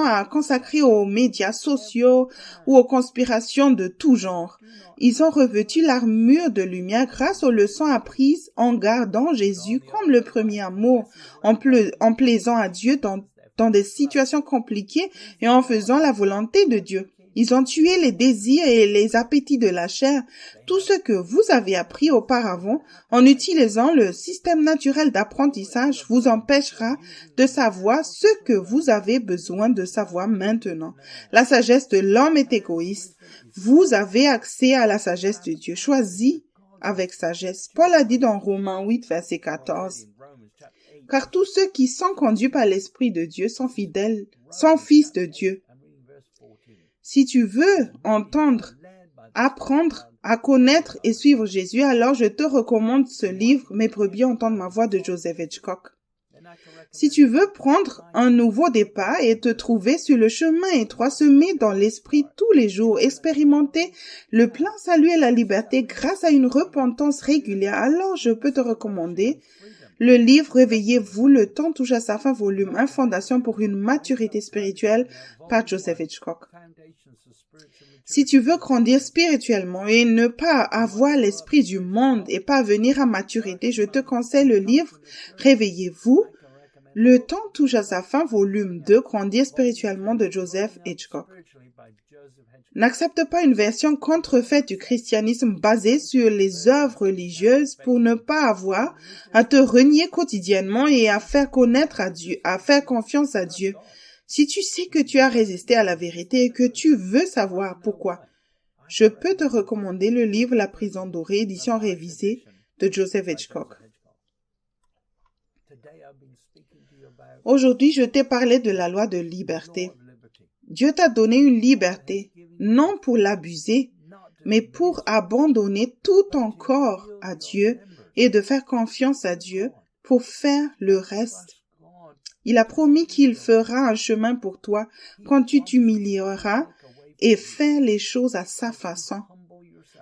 à consacrer aux médias sociaux ou aux conspirations de tout genre. Ils ont revêtu l'armure de lumière grâce aux leçons apprises en gardant Jésus comme le premier amour, en plaisant à Dieu dans des situations compliquées et en faisant la volonté de Dieu. Ils ont tué les désirs et les appétits de la chair. Tout ce que vous avez appris auparavant, en utilisant le système naturel d'apprentissage, vous empêchera de savoir ce que vous avez besoin de savoir maintenant. La sagesse de l'homme est égoïste. Vous avez accès à la sagesse de Dieu. Choisis avec sagesse. Paul a dit dans Romains 8, verset 14. Car tous ceux qui sont conduits par l'Esprit de Dieu sont fidèles, sont fils de Dieu. Si tu veux entendre, apprendre à connaître et suivre Jésus, alors je te recommande ce livre, Mes brebis entendent ma voix de Joseph Hitchcock. Si tu veux prendre un nouveau départ et te trouver sur le chemin étroit semé dans l'esprit tous les jours, expérimenter le plein salut et la liberté grâce à une repentance régulière, alors je peux te recommander le livre Réveillez-vous, le temps touche à sa fin, volume 1, Fondation pour une maturité spirituelle par Joseph Hitchcock. Si tu veux grandir spirituellement et ne pas avoir l'esprit du monde et parvenir à maturité, je te conseille le livre Réveillez-vous, le temps touche à sa fin, volume 2, Grandir spirituellement de Joseph Hitchcock. N'accepte pas une version contrefaite du christianisme basée sur les œuvres religieuses pour ne pas avoir à te renier quotidiennement et à faire connaître à Dieu, à faire confiance à Dieu. Si tu sais que tu as résisté à la vérité et que tu veux savoir pourquoi, je peux te recommander le livre La prison dorée, édition révisée de Joseph Hitchcock. Aujourd'hui, je t'ai parlé de la loi de liberté. Dieu t'a donné une liberté, non pour l'abuser, mais pour abandonner tout ton corps à Dieu et de faire confiance à Dieu pour faire le reste. Il a promis qu'il fera un chemin pour toi quand tu t'humilieras et faire les choses à sa façon.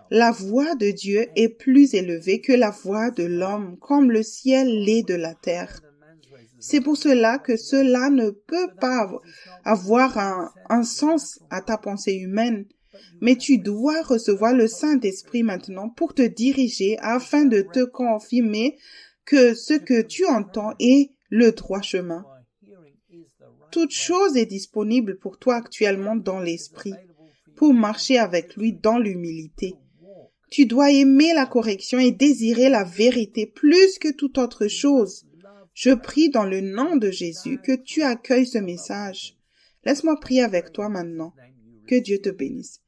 La voix de Dieu est plus élevée que la voix de l'homme, comme le ciel l'est de la terre. C'est pour cela que cela ne peut pas avoir un sens à ta pensée humaine. Mais tu dois recevoir le Saint-Esprit maintenant pour te diriger afin de te confirmer que ce que tu entends est le droit chemin. Toute chose est disponible pour toi actuellement dans l'Esprit, pour marcher avec lui dans l'humilité. Tu dois aimer la correction et désirer la vérité plus que toute autre chose. Je prie dans le nom de Jésus que tu accueilles ce message. Laisse-moi prier avec toi maintenant. Que Dieu te bénisse.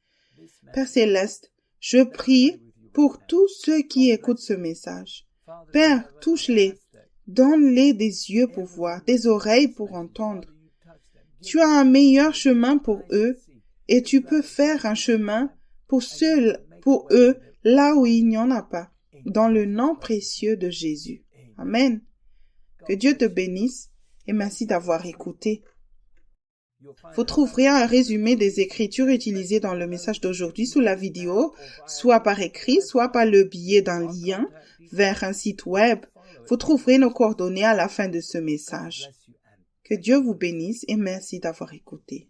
Père Céleste, je prie pour tous ceux qui écoutent ce message. Père, touche-les, Donne-les des yeux pour voir, des oreilles pour entendre. Tu as un meilleur chemin pour eux et tu peux faire un chemin pour eux là où il n'y en a pas. Dans le nom précieux de Jésus. Amen. Que Dieu te bénisse et merci d'avoir écouté. Vous trouverez un résumé des écritures utilisées dans le message d'aujourd'hui sous la vidéo, soit par écrit, soit par le biais d'un lien vers un site web. Vous trouverez nos coordonnées à la fin de ce message. Que Dieu vous bénisse et merci d'avoir écouté.